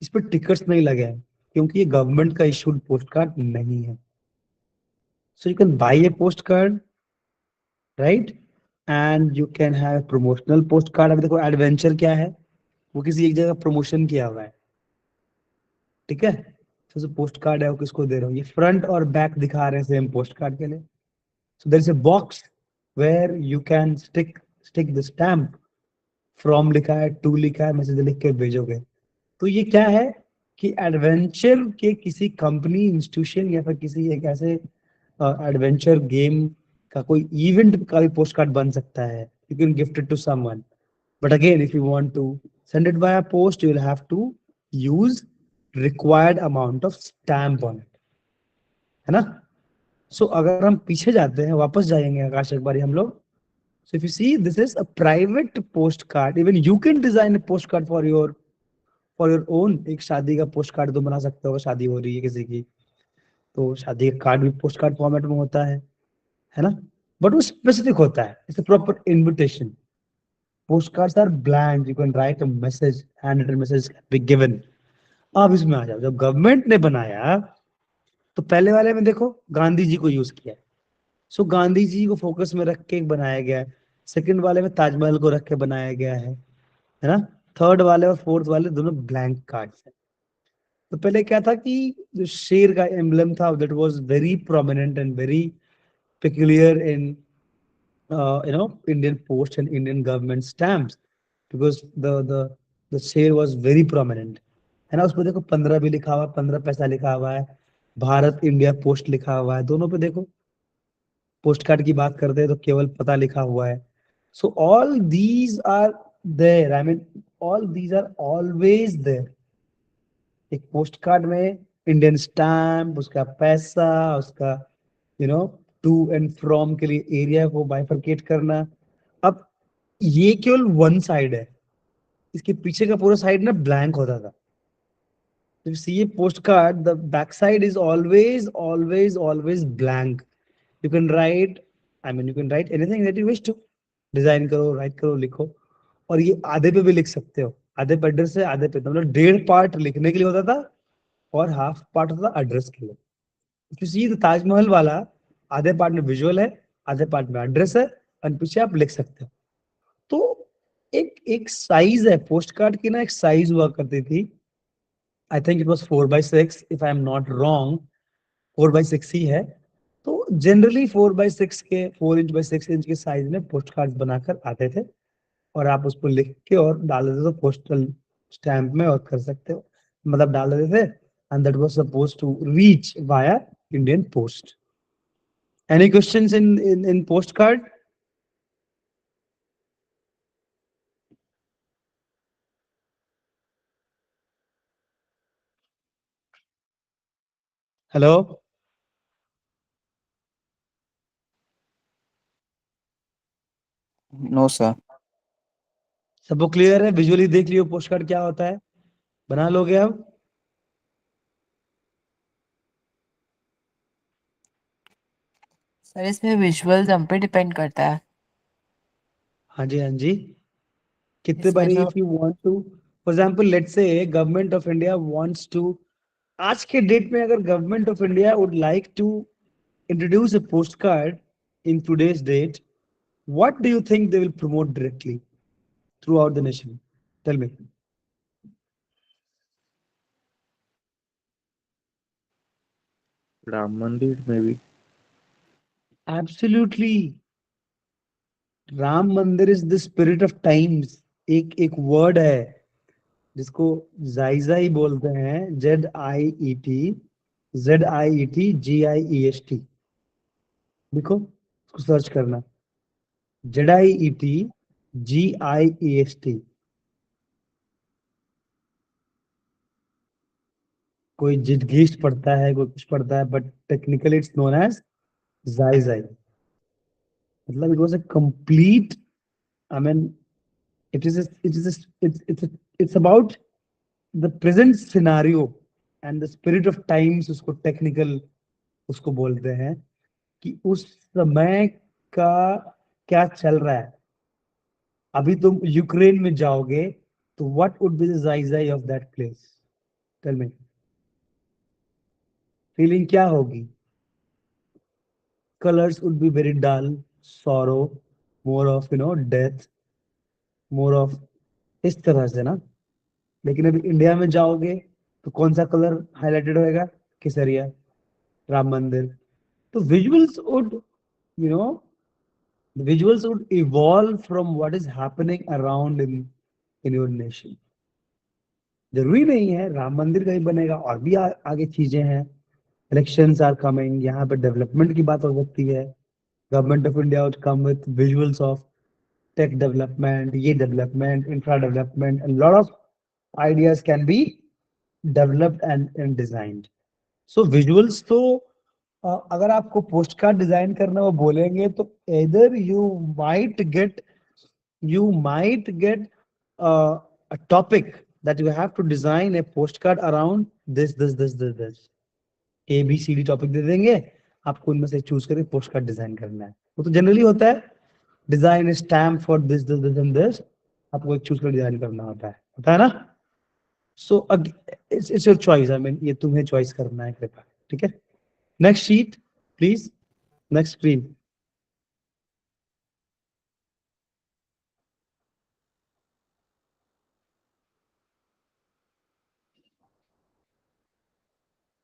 इस पर टिकट्स नहीं लगे हैं क्योंकि ये गवर्नमेंट का इशूड पोस्ट कार्ड नहीं है। So you can buy A post card, right, and you can have promotional post card. अभी देखो एडवेंचर क्या है, वो किसी एक जगह प्रमोशन किया हुआ है, ठीक है? तो जो पोस्ट कार्ड है वो किसको दे रहे हो, ये फ्रंट और बैक दिखा रहे हैं सेम पोस्ट कार्ड के लिए। So there is a box where you can stick the stamp. From लिखा है, टू लिखा है, मैसेज लिख के भेजोगे। तो ये क्या है कि एडवेंचर के किसी कंपनी, इंस्टीट्यूशन या फिर किसी एक ऐसे एडवेंचर गेम का कोई इवेंट का भी पोस्ट कार्ड बन सकता है। You can gift it to someone, but again if you want to send it via post, you will have to use required amount of stamp on it, है ना? सो अगर हम पीछे जाते हैं, वापस जाएंगे आकाश एक बारी हम लोग। So if you see, this is a private post card. Even you can design a postcard for your own। एक शादी का पोस्ट कार्ड तो बना सकते हो, शादी हो रही है किसी की, तो शादी का कार्ड भी पोस्ट कार्ड फॉर्मेट में होता है ना? बट वो स्पेसिफिक होता है, it's a proper invitation. Post cards are blank, you can write a message, hand written message be given. अब इसमें आ जाओ, जब गवर्नमेंट ने बनाया तो पहले वाले में देखो गांधी जी को यूज किया है। सो गांधी जी को फोकस में रख के बनाया गया है। सेकंड वाले में ताजमहल को रख के बनाया गया है ना? थर्ड वाले और फोर्थ वाले दोनों ब्लैंक कार्ड्स हैं। तो पहले क्या था कि जो शेर का एम्बलम था, that was very prominent and very peculiar in Indian post and Indian government stamps, because the share was very prominent, है ना? उस पर देखो 15 भी लिखा हुआ है, 15 पैसा लिखा हुआ है, भारत इंडिया पोस्ट लिखा हुआ है, दोनों पे देखो। पोस्ट कार्ड की बात करते हैं तो केवल पता लिखा हुआ है। So all these are there, I mean all these are always there. एक पोस्ट कार्ड में इंडियन स्टैम्प, उसका पैसा, उसका you know to and from के लिए एरिया को बाइफरकेट करना। अब ये केवल वन साइड है, इसके पीछे का पूरा साइड ना ब्लैंक होता था। If you see a postcard, the backside is always blank. You can write, I mean, you can write anything that you wish to. Design करो, राइट करो, लिखो। और ये आधे पे भी लिख सकते हो, आधे पे एड्रेस है, आधे पे, मतलब डेढ़ पार्ट लिखने के लिए होता था और हाफ पार्ट होता था एड्रेस के लिए। If you see the Taj Mahal वाला, आधे पार्ट में विजुअल है, आधे पार्ट में एड्रेस है, और पीछे आप लिख सकते हो। तो एक एक साइज है पोस्ट कार्ड की ना, एक साइज हुआ करती थी। I think it was 4/6, if I am not wrong, 4/6 ही है। तो जनरली 4/6 के, 4 इंच बाई 6 इंच के साइज में पोस्ट कार्ड बनाकर आते थे, और आप उसको लिख के और डाल देते थे पोस्टल स्टैम्प में और कर सकते हो, मतलब डाल देते थे। And that was suppose to reach via Indian post. Any questions in post card? Hello, No, sir. सबको क्लियर है? विजुअली देख लियो पोस्ट कार्ड क्या होता है, बना लोगे अब? सर इसमें विजुअल्स हम पे डिपेंड करता है। हाँ जी, हाँ जी। कितने इसमें बारी, तो if you want to, for example let's say government of India wants to, आज के डेट में अगर government of India would like to introduce a postcard in today's date, what do you think they will promote directly throughout the nation? Tell me. Ram Mandir maybe. Absolutely, Ram Mandir is the spirit of times. एक एक word है जिसको जायजा ही बोलते हैं, ZIET, ZIET GIEST। देखो, इसको search करना, ZIET GIEST। कोई जिडगीस्ट पढ़ता है, कोई कुछ पढ़ता है, but technically it's known as जाई। मतलब it was a complete, I mean it's about the present scenario and the spirit of times, उसको टेक्निकल उसको बोलते हैं कि उस समय का क्या चल रहा है। अभी तुम यूक्रेन में जाओगे तो व्हाट वुड बी द जायजा of that place, tell me, feeling क्या होगी? Colors would be very dull, sorrow, more of death, more of इस तरह से ना। लेकिन अभी इंडिया में जाओगे तो कौन सा कलर हाईलाइटेड होएगा? केसरिया, राम मंदिर। तो visuals would you know visuals would evolve from what is happening around in your nation. जरूरी नहीं है राम मंदिर कहीं बनेगा, और भी आगे चीजें हैं। इलेक्शंस आर कमिंग, यहाँ पे डेवलपमेंट की बात हो सकती है। Government of India would come with visuals of tech development, ये development, infra development, a lot of ideas can be developed and designed. So visuals तो अगर आपको पोस्ट कार्ड डिजाइन करना वो बोलेंगे तो either you might get a topic that you have to design a postcard around this ABCD topic दे देंगे आपको, उनमें से चूज करके पोस्ट कार्ड डिजाइन करना है। वो तो जनरली होता है design stamp for this and this, आपको एक चूज कर डिजाइन करना होता है ना। So it's your choice, I mean ये तुम्हें चॉइस करना है कृपा, ठीक है। Next sheet please, next screen.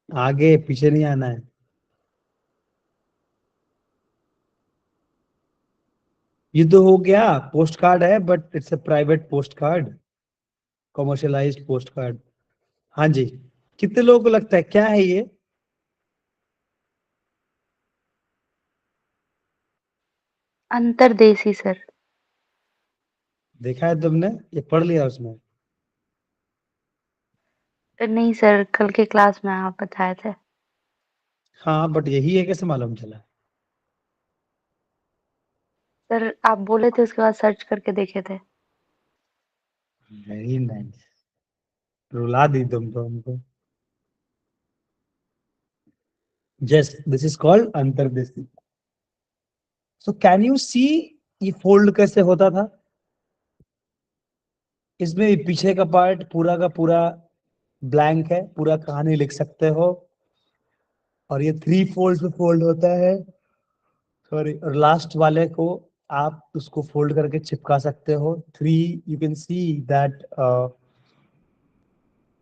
आगे पीछे नहीं आना है। ये तो हो गया, पोस्ट कार्ड है but it's a private post card, commercialised postcard. हाँ जी, कितने लोगों को लगता है क्या है ये? अंतरदेशी सर। देखा है तुमने, ये पढ़ लिया उसमें? नहीं सर, कल के क्लास में आप बताए थे। हाँ बट यही है, कैसे मालूम चला? सर आप बोले थे, उसके बाद सर्च करके देखे थे। वेरी नाइस, रुला दी तुम तो हमको। जस्ट दिस इज कॉल्ड अंतर्देशी। सो कैन यू सी ये फोल्ड कैसे होता था? इसमें पीछे का पार्ट पूरा का पूरा ब्लैंक है, पूरा कहानी लिख सकते हो। और ये 3 फोल्ड में फोल्ड होता है, सॉरी, और लास्ट वाले को आप उसको फोल्ड करके चिपका सकते हो। 3 यू कैन सी दैट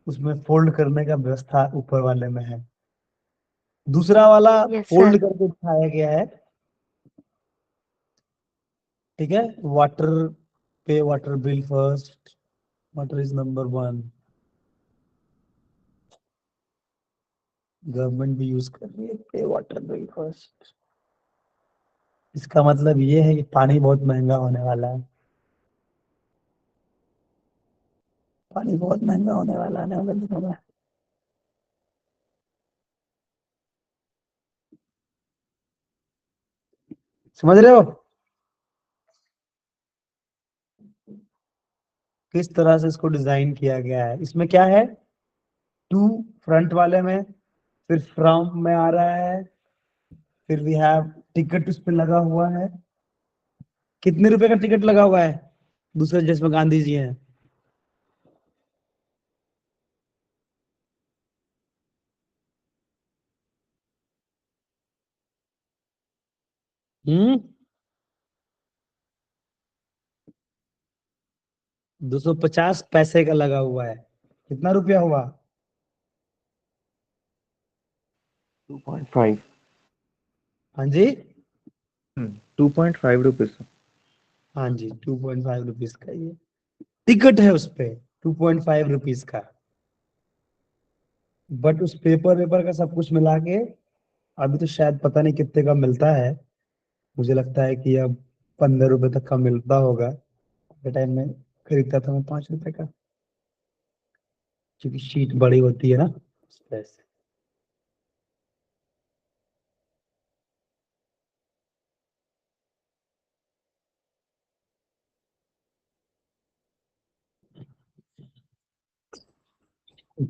उसमें फोल्ड करने का व्यवस्था ऊपर वाले में है। दूसरा वाला यस फोल्ड सर। करके दिखाया गया है, ठीक है। वाटर, पे water bill first, water is number 1, government भी यूज कर रही है पे वाटर बिल फर्स्ट। इसका मतलब ये है कि पानी बहुत महंगा होने वाला है, पानी बहुत महंगा होने वाला है आने वाले दिनों में। समझ रहे हो किस तरह से इसको डिजाइन किया गया है? इसमें क्या है, टू फ्रंट वाले में, फिर फ्रॉम में आ रहा है, फिर वी हैव टिकट उस पे लगा हुआ है। कितने रुपए का टिकट लगा हुआ है दूसरे जिसमें गांधी जी हैं? हम्म 250 पैसे का लगा हुआ है। कितना रुपया हुआ? 2.5। हाँ जी, 2.5 रुपीज। हाँ जी, 2.5 रुपीज का ये टिकट है उस पे, 2.5 रुपीज का। बट उस पेपर वेपर का सब कुछ मिला के अभी तो शायद पता नहीं कितने का मिलता है, मुझे लगता है कि अब 15 रुपए तक का मिलता होगा। टाइम में खरीदता था मैं 5 रुपए का, क्योंकि शीट बड़ी होती है ना इस वजह से।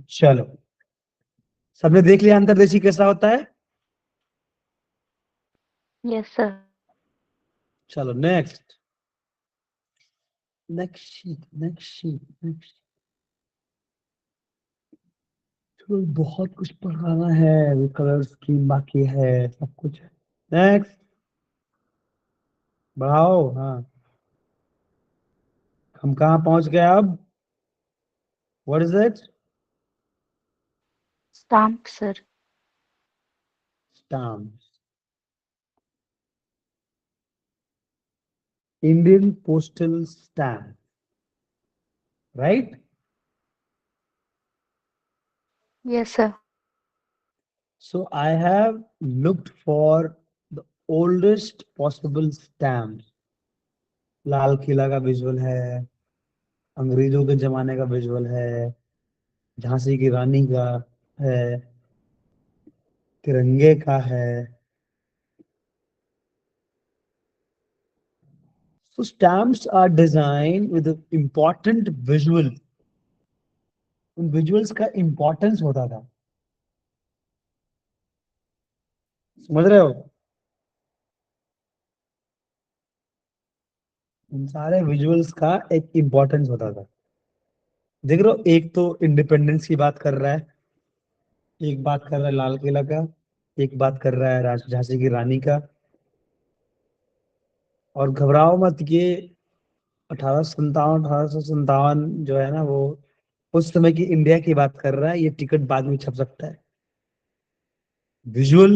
चलो, सबने देख लिया अंतर्देशीय कैसा होता है? Yes, sir. चलो next, next sheet, next sheet, next. चलो, बहुत कुछ पढ़ाना है, अभी कलर स्कीम बाकी है, सब कुछ है। नेक्स्ट, बढ़ाओ। हाँ, हम कहाँ पहुंच गए अब? What is it? Stamp, sir. Stamp, Indian postal stamp, right? Yes, sir. So I have looked for the oldest possible stamp. Lal Qila का विजुअल है, अंग्रेजों के जमाने का विजुअल है, झांसी की रानी का है, तिरंगे का है। So stamps are designed with an important visual. उन विजुअल्स का इंपॉर्टेंस होता था, समझ रहे हो? उन सारे विजुअल्स का एक इंपॉर्टेंस होता था। देख रहे हो, एक तो इंडिपेंडेंस की बात कर रहा है, एक बात कर रहा है लाल किला का, एक बात कर रहा है झांसी की रानी का। और घबराओ मत, ये 1857 जो है ना, वो उस समय की इंडिया की बात कर रहा है। ये टिकट बाद में छप सकता है। विजुअल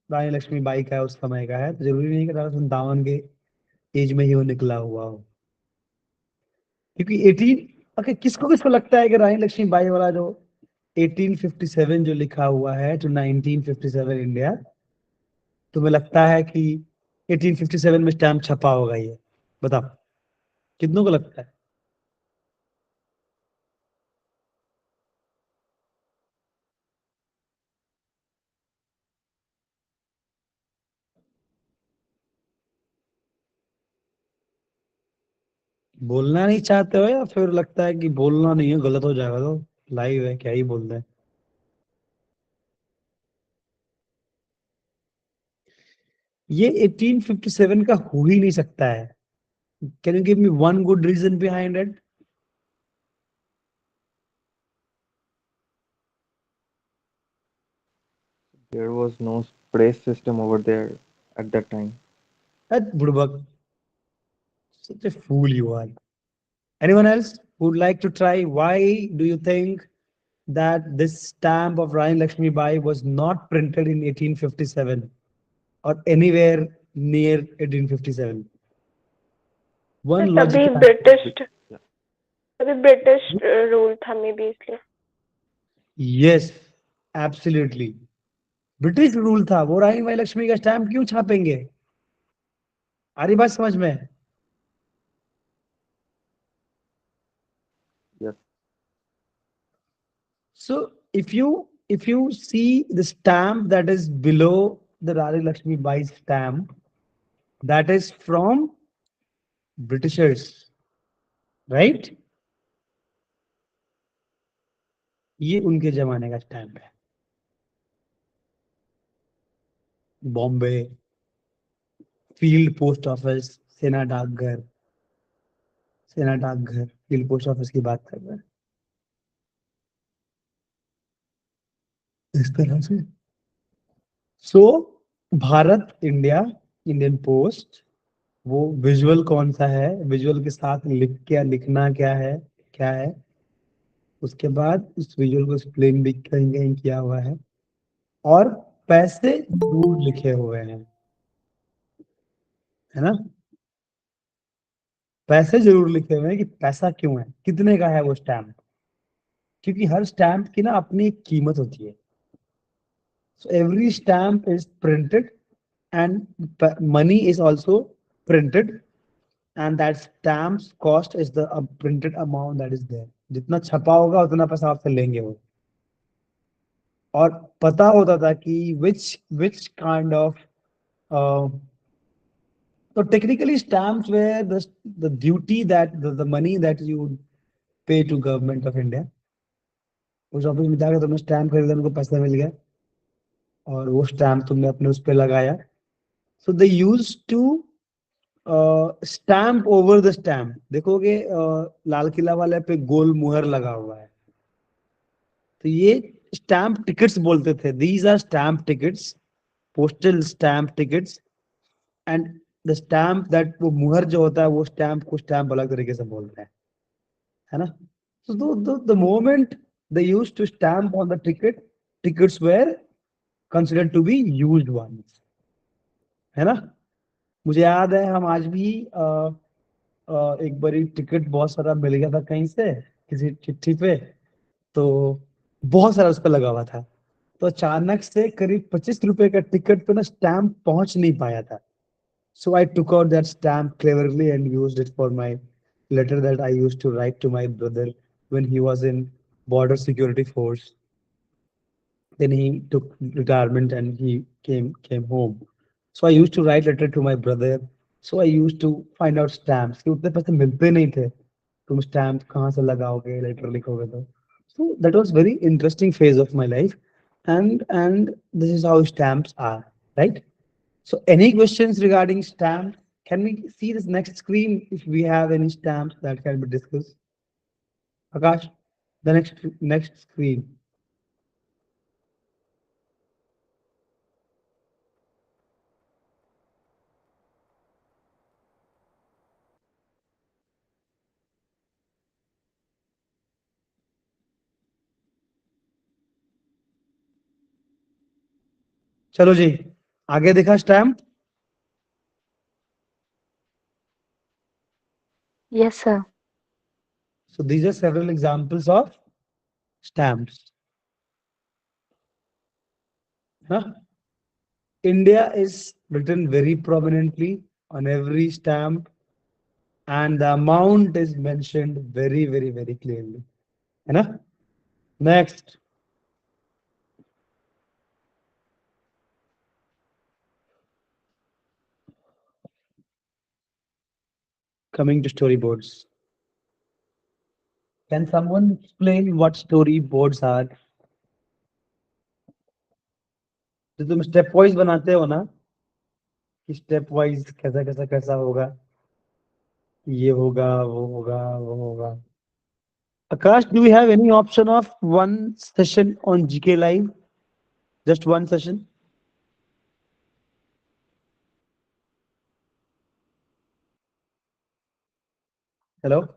रानी लक्ष्मीबाई का है, उस समय का है, तो जरूरी नहीं कि 1857 के एज में ही वो निकला हुआ हो। क्योंकि 18, ओके, किसको किसको लगता है कि रानी लक्ष्मीबाई वाला जो 1857 जो लिखा हुआ है टू 1957 इंडिया, तुम्हें लगता है कि 1857 में स्टैम्प छपा होगा? ये बताओ, कितनों को लगता है? बोलना नहीं चाहते हो, या फिर लगता है कि बोलना नहीं है, गलत हो जाएगा? तो लाइव है, क्या ही बोल रहे हैं। ये 1857 का हो ही नहीं सकता है। Can you give me one good reason behind it? There was no praise system over there at that time. बुड़बक, such a fool you are. Anyone else who would like to try? Why do you think that this stamp of Rani Lakshmi Bai was not printed in 1857 or anywhere near 1857? One तभी logical British Yeah. तभी British rule था may be, इसलिए। Yes, absolutely British rule था। वो रानी by Lakshmi का stamp क्यों छापेंगे? आ रही बात समझ में? Yes. So if you see the stamp that is below the Rani Lakshmi Bai stamp, that is from Britishers, right? ये उनके जमाने का स्टैम्प है। बॉम्बे फील्ड पोस्ट ऑफिस, सेना डाकघर, सेना डाकघर फील्ड पोस्ट ऑफिस की बात कर रहे हैं इस तरह से। सो भारत, इंडिया, इंडियन पोस्ट, वो विजुअल कौन सा है, विजुअल के साथ लिख क्या, लिखना क्या है, क्या है, उसके बाद उस विजुअल को एक्सप्लेन भी कहीं कहीं किया हुआ है, और पैसे जरूर लिखे हुए हैं, है ना? पैसे जरूर लिखे हुए हैं कि पैसा क्यों है, कितने का है वो स्टैम्प, क्योंकि हर स्टैम्प की ना अपनी एक कीमत होती है। So every stamp is printed and money is also printed, and that stamps cost is the printed amount that is there. जितना छपा होगा उतना पैसा आपसे लेंगे वो. और पता होता था कि which kind of uh, so technically stamps were the duty that the money that you would pay to government of India. उस ऑफिस में जाकर तुमने स्टैम्प खरीदा, उनको पैसा मिल गया और वो स्टैम्प तुमने अपने उस पे लगाया. So they use to stamp over the stamp. देखोगे लाल किला वाले पे गोल मुहर लगा हुआ है, तो ये स्टैम्प टिकट्स बोलते थे. These are stamp tickets, postal stamp tickets. And the stamp that, वो मुहर जो होता है वो स्टैम्प को स्टैम्प अलग तरीके से बोलते हैं, है ना. So the moment they used to stamp on the ticket, tickets were considered to be used ones, है ना. मुझे याद है हम आज भी एक बारी टिकट बहुत सारा मिल गया था कहीं से किसी चिट्ठी पे, तो बहुत सारा उस पर लगा हुआ था, तो अचानक से करीब 25 रुपए का टिकट पे ना स्टैम्प पहुंच नहीं पाया था. So I took out that stamp cleverly and used it for my letter that I used to write to my brother when he was in border security force. Then he took retirement and he came home. So I used to write letter to my brother. So I used to find out stamps कि उतने पैसे मिलते नहीं थे, तुम stamp कहाँ से लगाओगे, लेटर लिखोगे तो. So that was very interesting phase of my life, and this is how stamps are, right? So any questions regarding stamps? Can we see this next screen if we have any stamps that can be discussed? Akash, the next screen. चलो जी, आगे देखा stamp. Yes, sir. So these are several examples of stamps. Huh? India is written very prominently on every stamp, and the amount is mentioned very clearly. है ना? Next, coming to storyboards. Can someone explain what storyboards are? तो तुम step wise बनाते हो ना, कि step wise कैसा कैसा कैसा होगा, ये होगा वो होगा वो होगा. Akash, do we have any option of one session on GK Live? Just one session? Hello?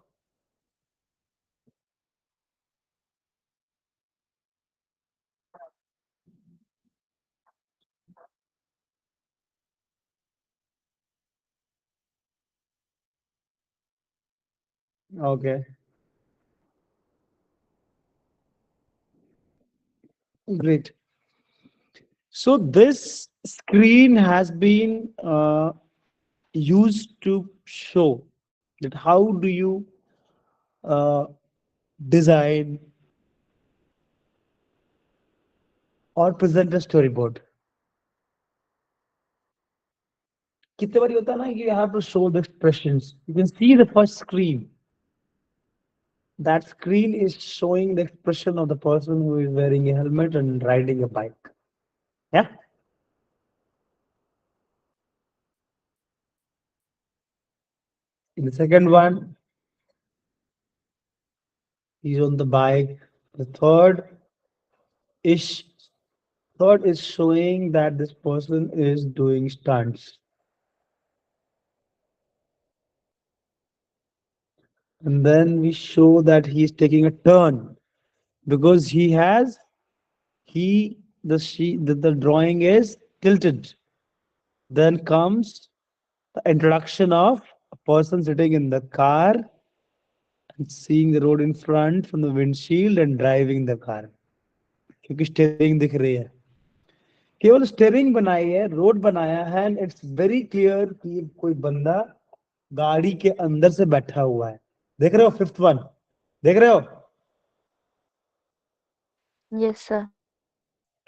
Okay, great. So this screen has been used to show that how do you uh, design or present a storyboard. कितने बारी होता है ना कि you have to show the expressions. You can see the first screen. That screen is showing the expression of the person who is wearing a helmet and riding a bike. Yeah. In the second one, he's on the bike. The is third is showing that this person is doing stunts. And then we show that he's taking a turn because the drawing is tilted. Then comes the introduction of a person sitting in the car and seeing the road in front from the windshield and driving the car. क्योंकि steering दिख रही है. केवल steering बनाई है, road बनाया है, and it's very clear कि कोई बंदा गाड़ी के अंदर से बैठा हुआ है। देख रहे हो फिफ्थ वन? देख रहे हो? Yes, sir.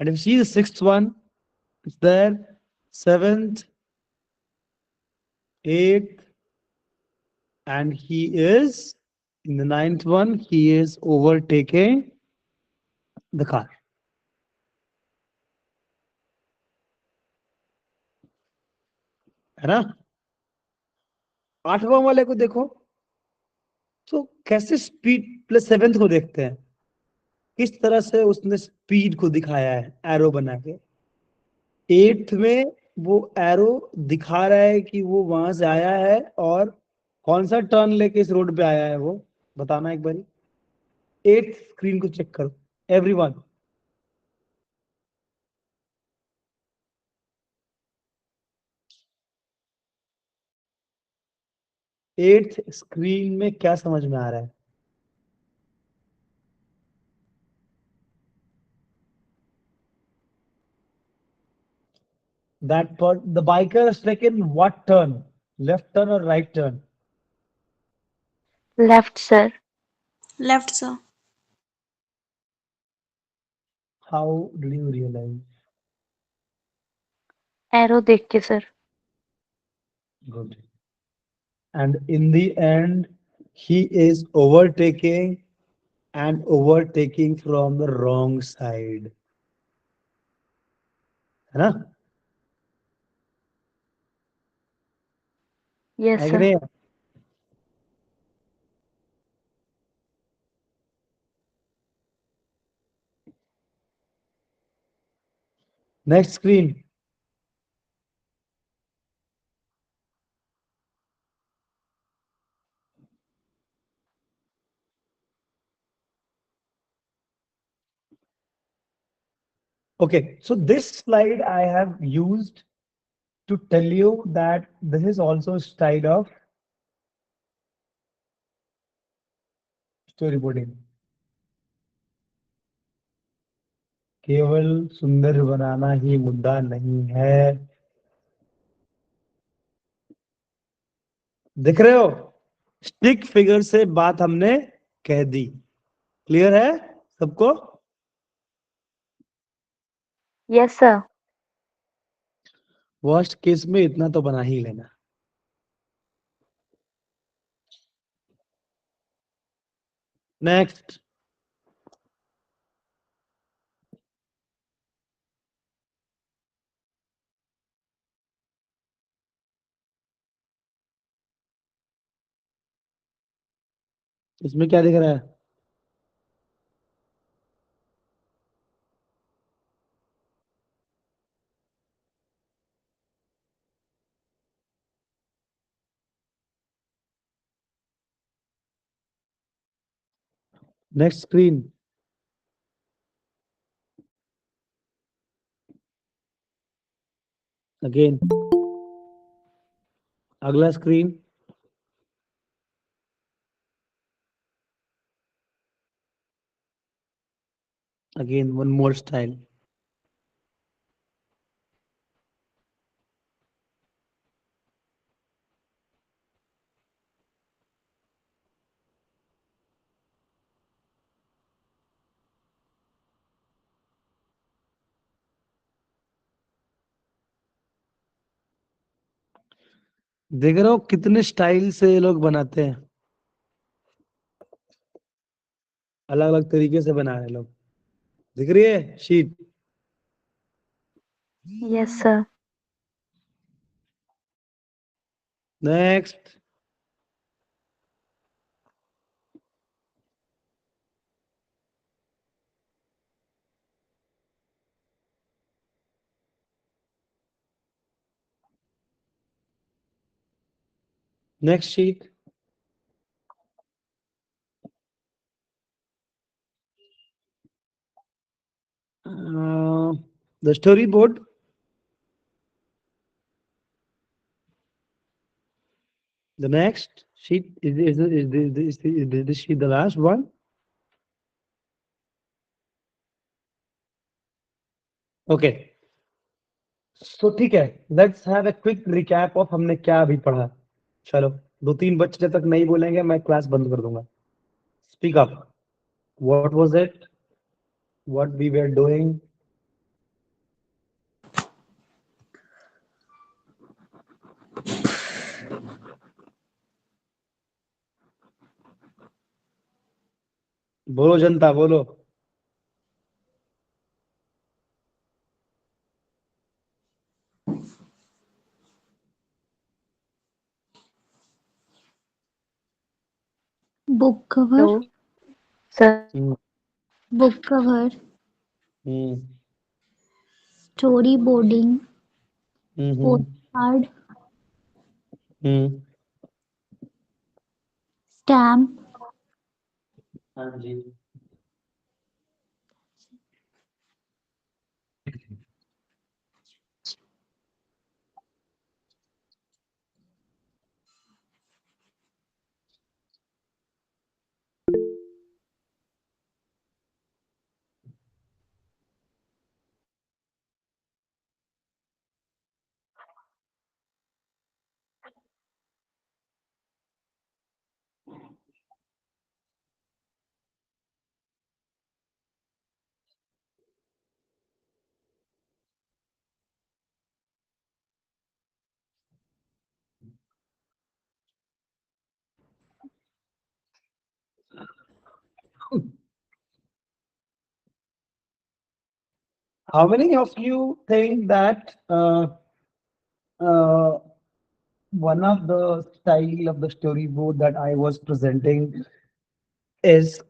And if you see the sixth one, it's there, seventh, eighth, and he is in the ninth one, he is overtaking the car. है ना? आठवां वाले को देखो, तो कैसे स्पीड प्लस सेवेंथ को देखते हैं, किस तरह से उसने स्पीड को दिखाया है एरो बना के। एट्थ में वो एरो दिखा रहा है कि वो वहां से आया है और कौन सा टर्न लेके इस रोड पे आया है, वो बताना एक बारी। एट्थ स्क्रीन को चेक करो एवरीवन। एट्थ स्क्रीन में क्या समझ में आ रहा है? The biker has taken what turn? Left turn or right turn? Left, sir. Left, sir. How did you realize? Arrow देख के, sir. Good. And in the end, he is overtaking and overtaking from the wrong side. है ना? Yes, है कि sir. नहीं? Next screen. Okay, so this slide I have used to tell you that this is also a style of storyboarding. केवल सुंदर बनाना ही मुद्दा नहीं है। दिख रहे हो? स्टिक फिगर से बात हमने कह दी। क्लियर है सबको? Yes, sir. वर्स्ट केस में इतना तो बना ही लेना। नेक्स्ट। इसमें क्या दिख रहा है? Next screen. अगेन अगला screen. Again one more style. देख रहे हो कितने स्टाइल से ये लोग बनाते हैं, अलग अलग तरीके से बना रहे हैं लोग। दिख रही है sheet? Yes, sir. Next. Next sheet. The storyboard. The next sheet is this sheet the last one? Okay. सो ठीक है, let's have a quick recap of हमने क्या अभी पढ़ा। चलो, 2-3 बच्चे तक नहीं बोलेंगे, मैं क्लास बंद कर दूंगा। Speak up, what was it, what we were doing. बोलो जनता, बोलो। Book cover, No, sir. Hmm book cover, hmm story boarding, post hmm card, hmm. Stamp, हाँ जी। How many of you think that uh, one of the style of the storyboard that I was presenting is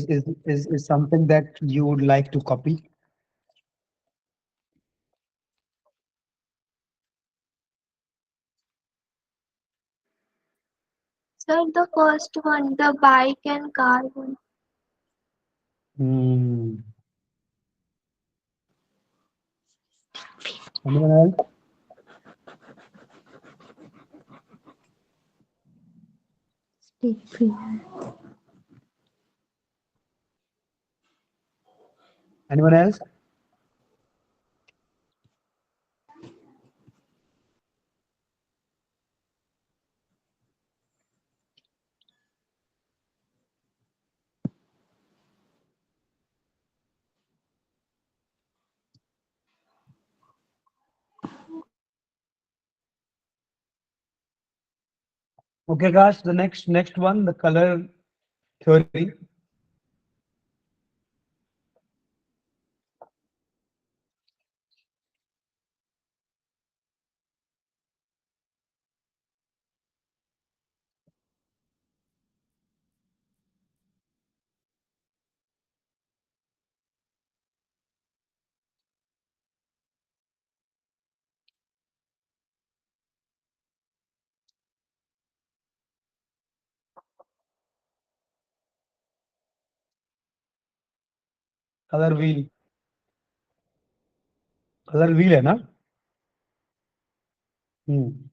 is something that you would like to copy? Sir, the first one, the bike and car one. Hmm. Anyone else? Anyone else? Okay, guys. The next one, the color theory. Colour wheel, colour wheel है ना? Hmm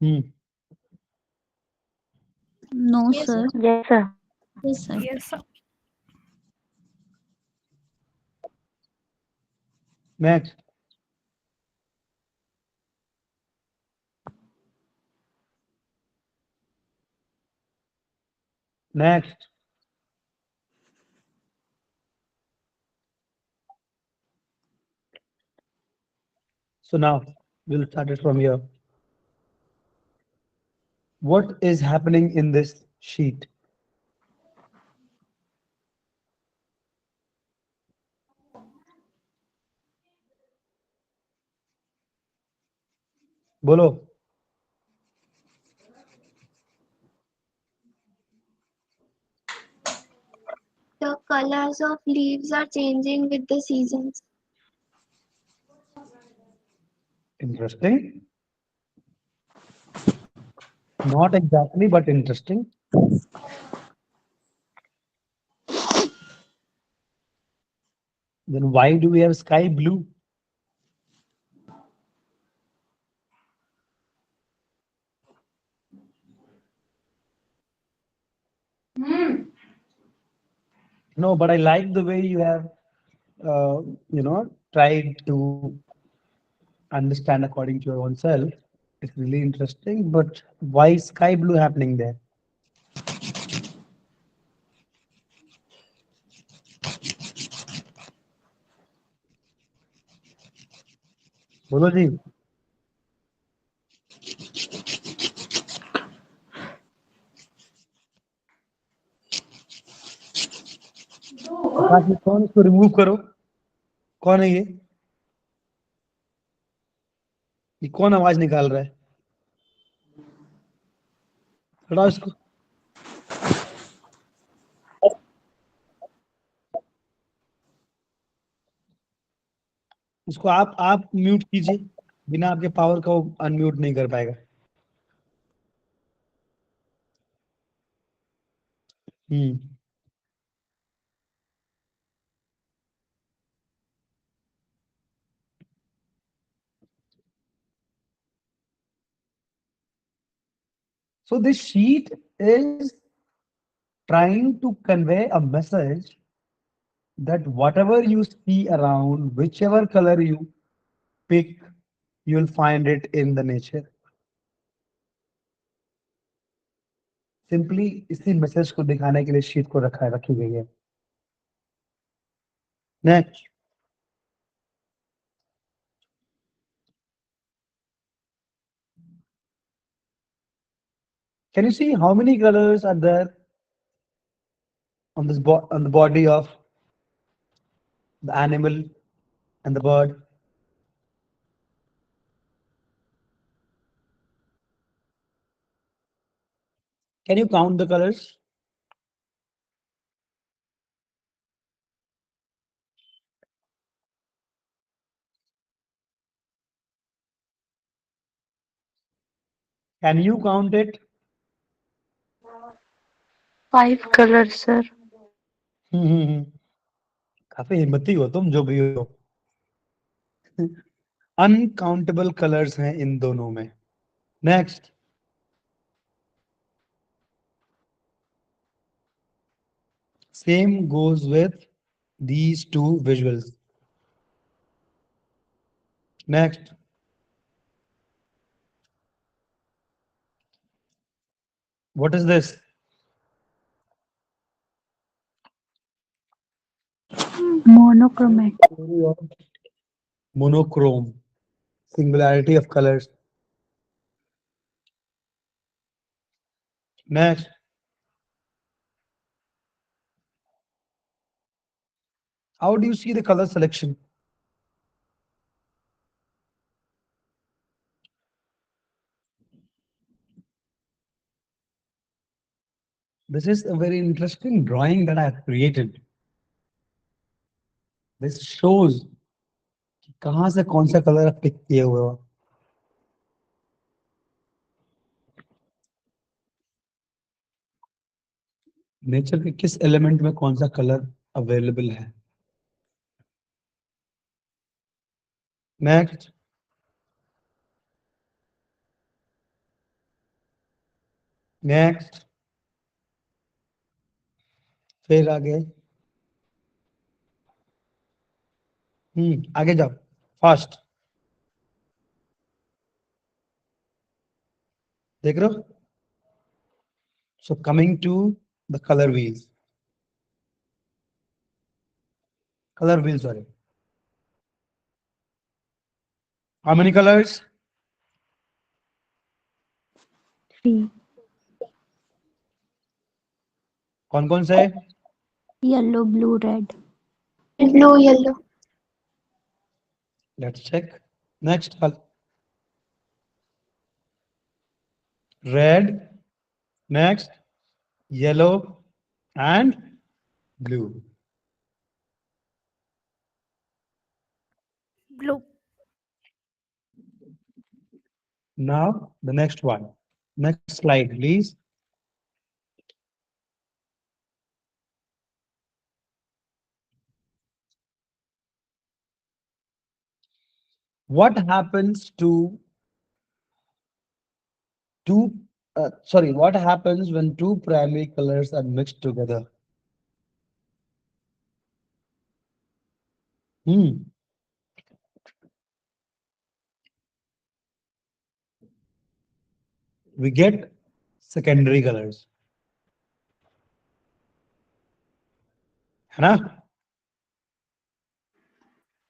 hmm. No Yes, sir. Yes, sir. Yes sir. Yes, sir. Next, next. So now we'll start it from here. What is happening in this sheet? बोलो। the colors of leaves are changing with the seasons. Interesting. Not exactly, but interesting. Then why do we have sky blue? No, but I like the way you have, tried to understand according to your own self. It's really interesting. But why is sky blue happening there? बोलो जी. आकाश में कौन, इसको remove करो. कौन है ये कौन आवाज निकाल रहा है? हटाओ इसको. इसको आप म्यूट कीजिए. बिना आपके पावर का वो अनम्यूट नहीं कर पाएगा. So this sheet is trying to convey a message that whatever you see around, whichever color you pick, you'll find it in the nature. Simply इसी मैसेज को दिखाने के लिए शीट को रखी गई है. Next. Can you see how many colors are there on this on the body of the animal and the bird? Can you count the colors? Can you count it? 5 colors, sir. काफी हिम्मती हो तुम जो भी हो. Uncountable colours हैं इन दोनों में. Next. Same goes with these two visuals. Next. What is this? Monochromatic. Monochrome. Singularity of colors. Next. How do you see the color selection? This is a very interesting drawing that I have created. This shows कहाँ से कौन सा colour pick किए हुए हो. Nature के किस element में कौन सा कलर अवेलेबल है. नेक्स्ट. नेक्स्ट. फिर आगे. आगे जाओ फास्ट. देख रहे हो. So coming to the color wheels. Color wheels, sorry. How many colors? 3. कौन से? Yellow, blue, red. Blue, yellow. Let's check. Next. Red. Next. Yellow and blue. Blue. Now the next one. Next slide, please. What happens to two sorry, what happens when two primary colors are mixed together? Hmm. We get secondary colors. है ना?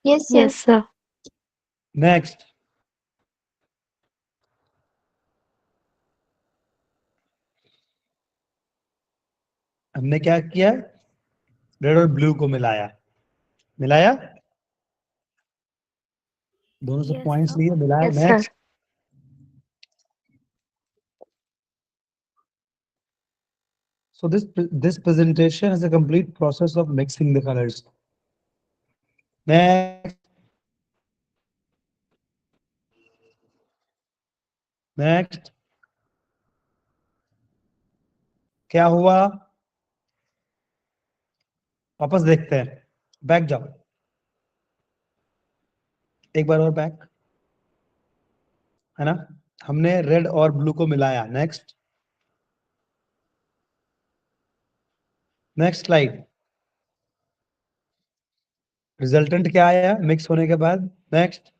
Yes, sir. Yes, sir. Next, हमने क्या किया? Red और blue को मिलाया. मिलाया? दोनों से Yes, पॉइंट्स sir. लिए मिलाया. Yes, sir. Next. So this presentation is a complete process of mixing the colors. Next. Next. क्या हुआ? वापस देखते हैं. बैक जाओ. एक बार और बैक. है ना? हमने रेड और ब्लू को मिलाया. नेक्स्ट. Next slide. रिजल्टेंट क्या आया मिक्स होने के बाद? नेक्स्ट.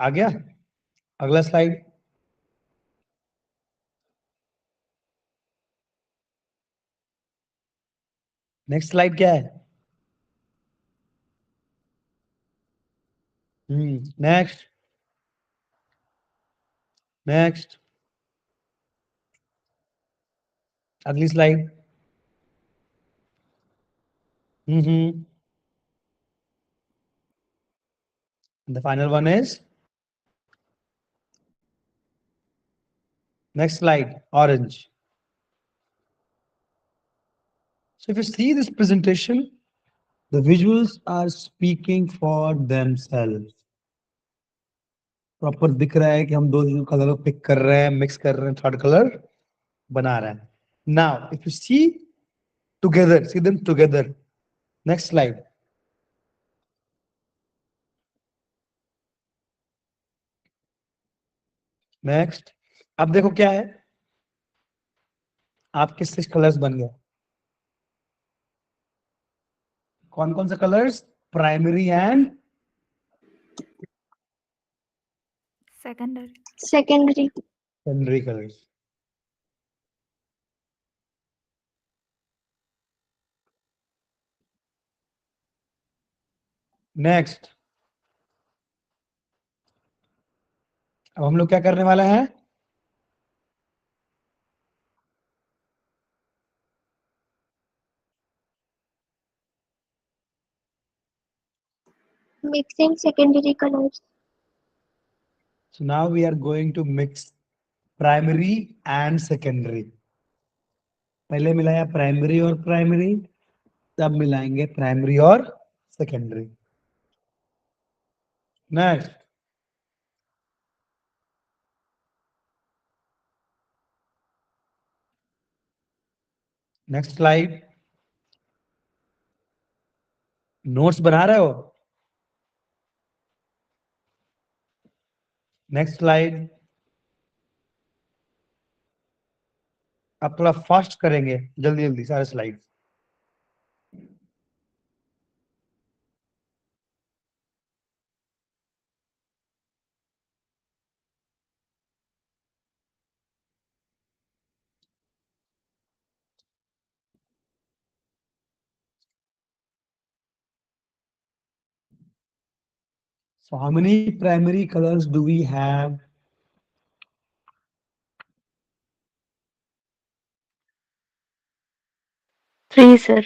आ गया? अगला स्लाइड. नेक्स्ट स्लाइड क्या है? नेक्स्ट. नेक्स्ट. अगली slide. Hmm. The final one is next slide, orange. So if you see this presentation, the visuals are speaking for themselves. Proper दिख रहा है कि हम दो कलर को पिक कर रहे हैं, मिक्स कर रहे हैं, थर्ड कलर बना रहे हैं. Now, if you see together, see them together. Next slide. Next. अब देखो क्या है, आपके 6 कलर्स बन गए. कौन कौन से colours? Primary and Secondary. Secondary. Secondary colours. Next. अब हम लोग क्या करने वाले हैं? Mixing secondary colors. So now we are going to mix primary and secondary. पहले मिलाया प्राइमरी और प्राइमरी, तब मिलाएंगे प्राइमरी और secondary. Next. Next slide. Notes बना रहे हो? Next slide. अब थोड़ा फास्ट करेंगे, जल्दी जल्दी सारे slide. So how many primary colors do we have? Three, sir.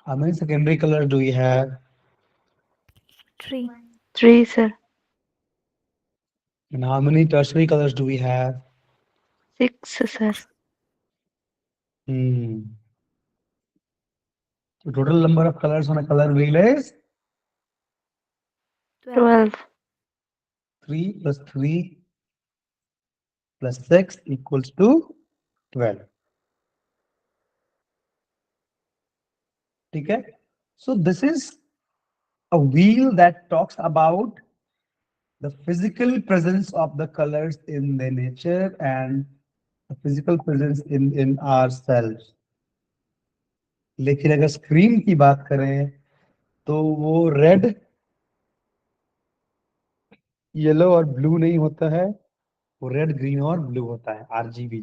How many secondary colors do we have? 3. Three, sir. And how many tertiary colors do we have? Six, sir. The total number of colors on a color wheel is 12. 3 plus 3 plus 6 equals to 12. ठीक है? So this is A wheel that talks about the physical presence of the colors in the nature and the physical presence in ourselves. लेकिन अगर screen की बात करें तो वो red, yellow और ब्लू नहीं होता है, वो रेड, ग्रीन और ब्लू होता है, आरजीबी।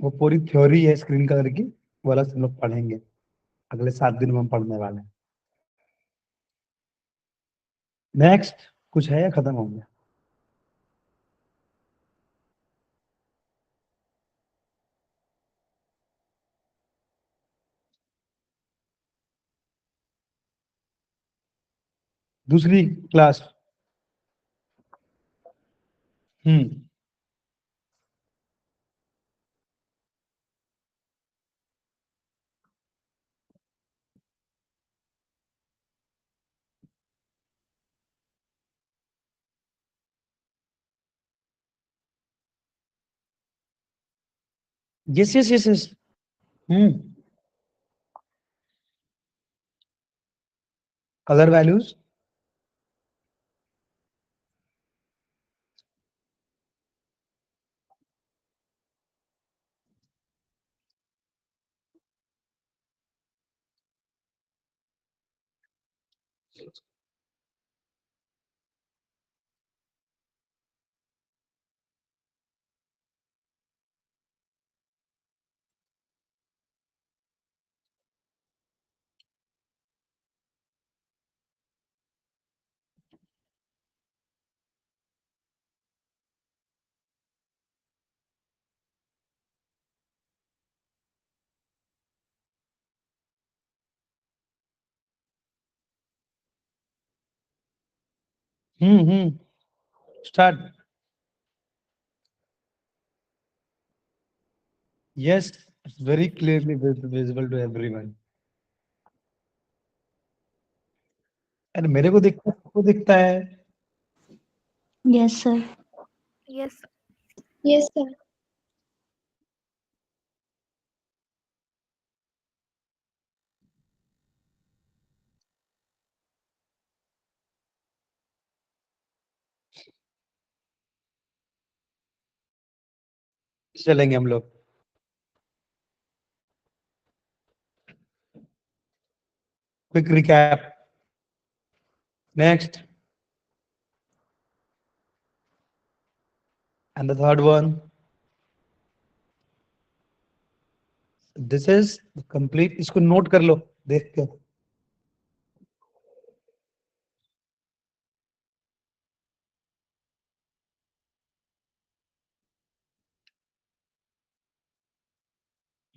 वो पूरी थ्योरी है स्क्रीन कलर की, वो अलग से हम लोग पढ़ेंगे, अगले 7 दिन में हम पढ़ने वाले हैं। नेक्स्ट कुछ है या खत्म हो गया? दूसरी class. Yes yes yes yes. Colour values. Start. Yes, very clearly visible to everyone. अरे मेरे को दिखता है, सबको दिखता है। Yes, sir. Yes. Yes, sir. चलेंगे हम लोग। Quick recap. Next and the third one, this is complete. इसको नोट कर लो देख के।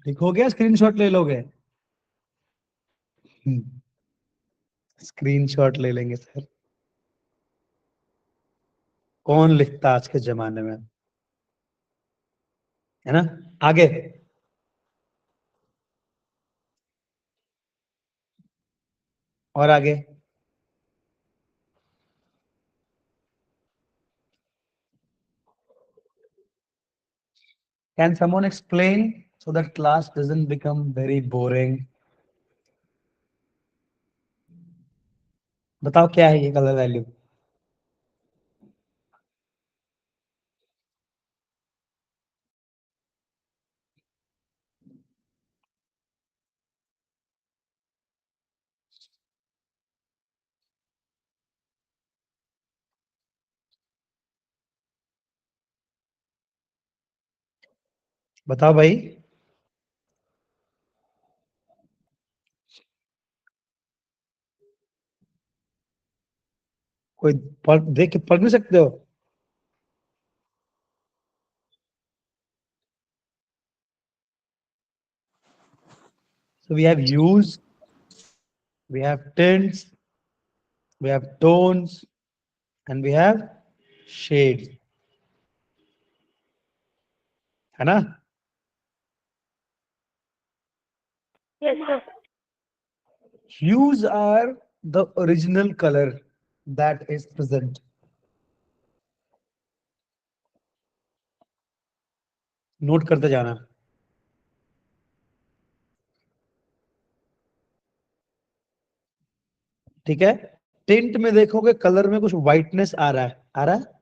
ठीक हो गया? स्क्रीनशॉट ले लोगे? स्क्रीनशॉट ले लेंगे सर। कौन लिखता आज के जमाने में, है ना? आगे और आगे। Can someone explain so that class doesn't become very boring? बताओ क्या है ये कलर वैल्यू? बताओ भाई। कोई देख के पढ़ नहीं सकते हो? So we have hues, we have tints, we have tones, and we have shades. है ना? Yes, sir. Hues are the original color that is present. Note करते जाना। ठीक है, टिंट में देखोगे कलर में कुछ व्हाइटनेस आ रहा है, आ रहा है।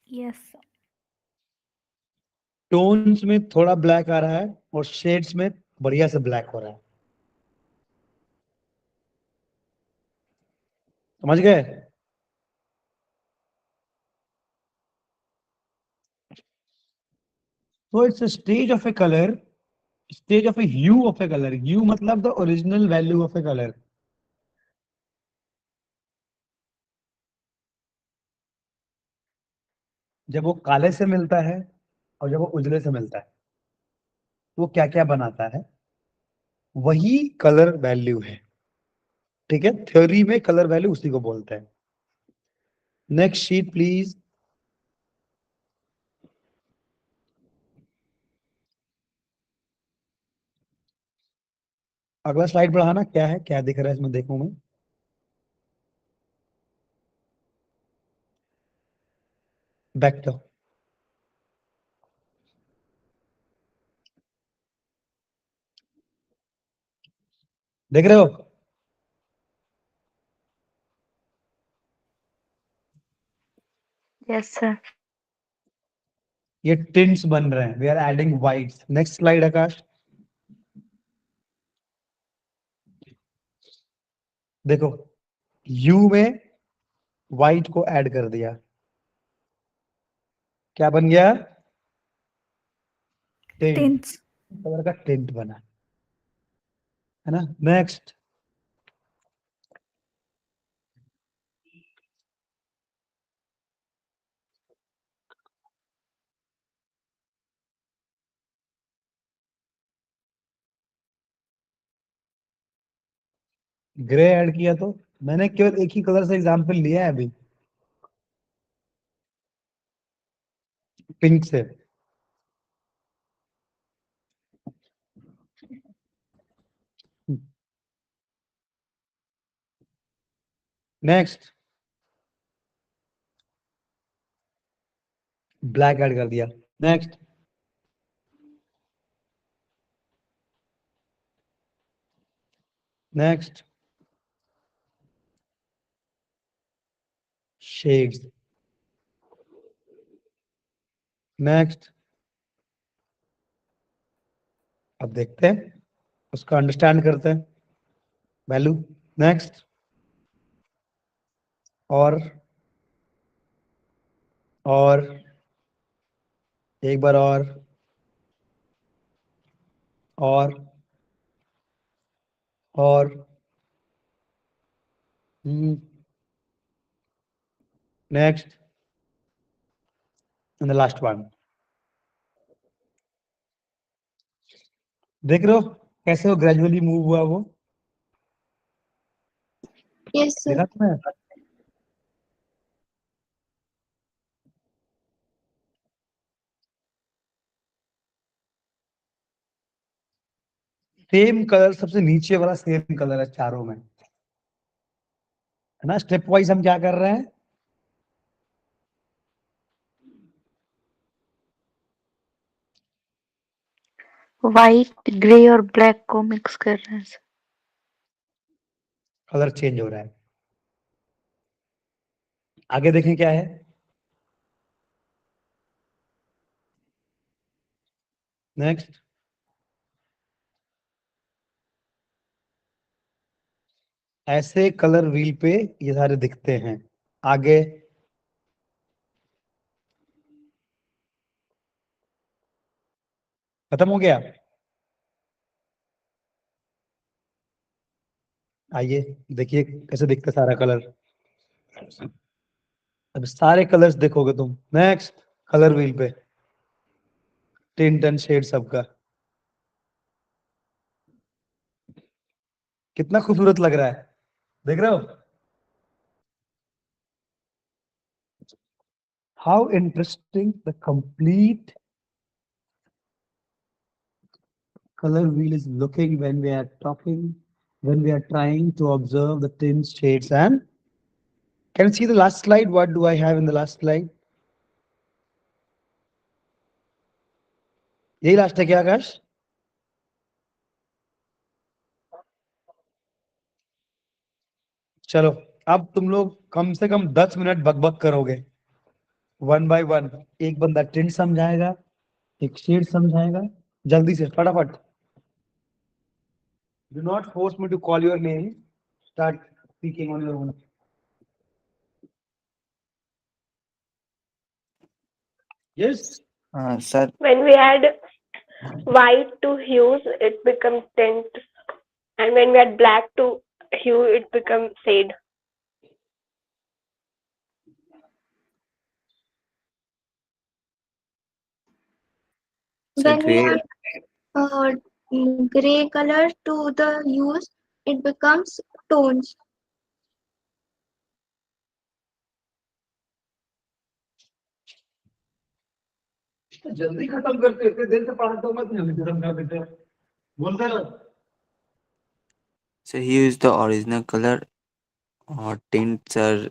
Yes, sir. टोन्स में थोड़ा ब्लैक आ रहा है और शेड्स में बढ़िया से ब्लैक हो रहा है। समझ गए? So it's a stage of a color, stage of a hue of a color. Hue मतलब the original value of a color. जब वो काले से मिलता है और जब वो उजले से मिलता है तो वो क्या क्या बनाता है, वही कलर वैल्यू है। ठीक है, थ्योरी में कलर वैल्यू उसी को बोलते हैं। Next sheet please. अगला स्लाइड बढ़ाना, क्या है, क्या दिख रहा है इसमें, देखूं मैं। बैक तो देख रहे हो, यस सर। ये टिंट्स बन रहे हैं, we are adding whites. Next slide Akash. देखो, यू में व्हाइट को ऐड कर दिया, क्या बन गया, टिंट, Tints. कलर का टिंट बना, है ना। नेक्स्ट, ग्रे ऐड किया तो मैंने केवल एक ही कलर से एग्जांपल लिया है अभी, पिंक से। नेक्स्ट, ब्लैक ऐड कर दिया। Next, next, shades. नेक्स्ट, अब देखते हैं, उसका अंडरस्टैंड करते हैं वैल्यू। नेक्स्ट, और एक बार और और next, and the last one. देख रहे हो कैसे वो ग्रेजुअली मूव हुआ, वो Yes, sir. देखा तुमने। सेम कलर, सबसे नीचे वाला सेम कलर है चारों में, है ना। स्टेप वाइज हम क्या कर रहे हैं, वाइट ग्रे और ब्लैक को मिक्स कर रहे हैं सर। कलर चेंज हो रहा है। आगे देखें क्या है, नेक्स्ट, ऐसे कलर व्हील पे ये सारे दिखते हैं। आगे, खत्म हो गया। आइए देखिए कैसे दिखता है सारा कलर। अब सारे कलर्स देखोगे तुम। नेक्स्ट, कलर व्हील पे टिंट एंड शेड सबका, कितना खूबसूरत लग रहा है, देख रहे हो। How interesting the complete color wheel is looking when we are talking, when we are trying to observe the tints, shades, and can you see the last slide? What do I have in the last slide? यही last है क्या आकाश? चलो, अब तुम लोग कम से कम 10 minute बकबक करोगे, वन बाय वन। एक बंदा टिंट समझाएगा, एक शेड समझाएगा, जल्दी से फटाफट। Do not force me to call your name. Start speaking on your own. Yes. Sir, When we add white to hues, it becomes tint, and when we add black to hue, it becomes shade. When we gray. add gray color to the hues, it becomes tones. जल्दी खत्म करते, इतने देर से पढ़ाता हूँ मैं, तो जल्दी खत्म कर देते हैं। बोलते रहो। So here is the original color और tint sir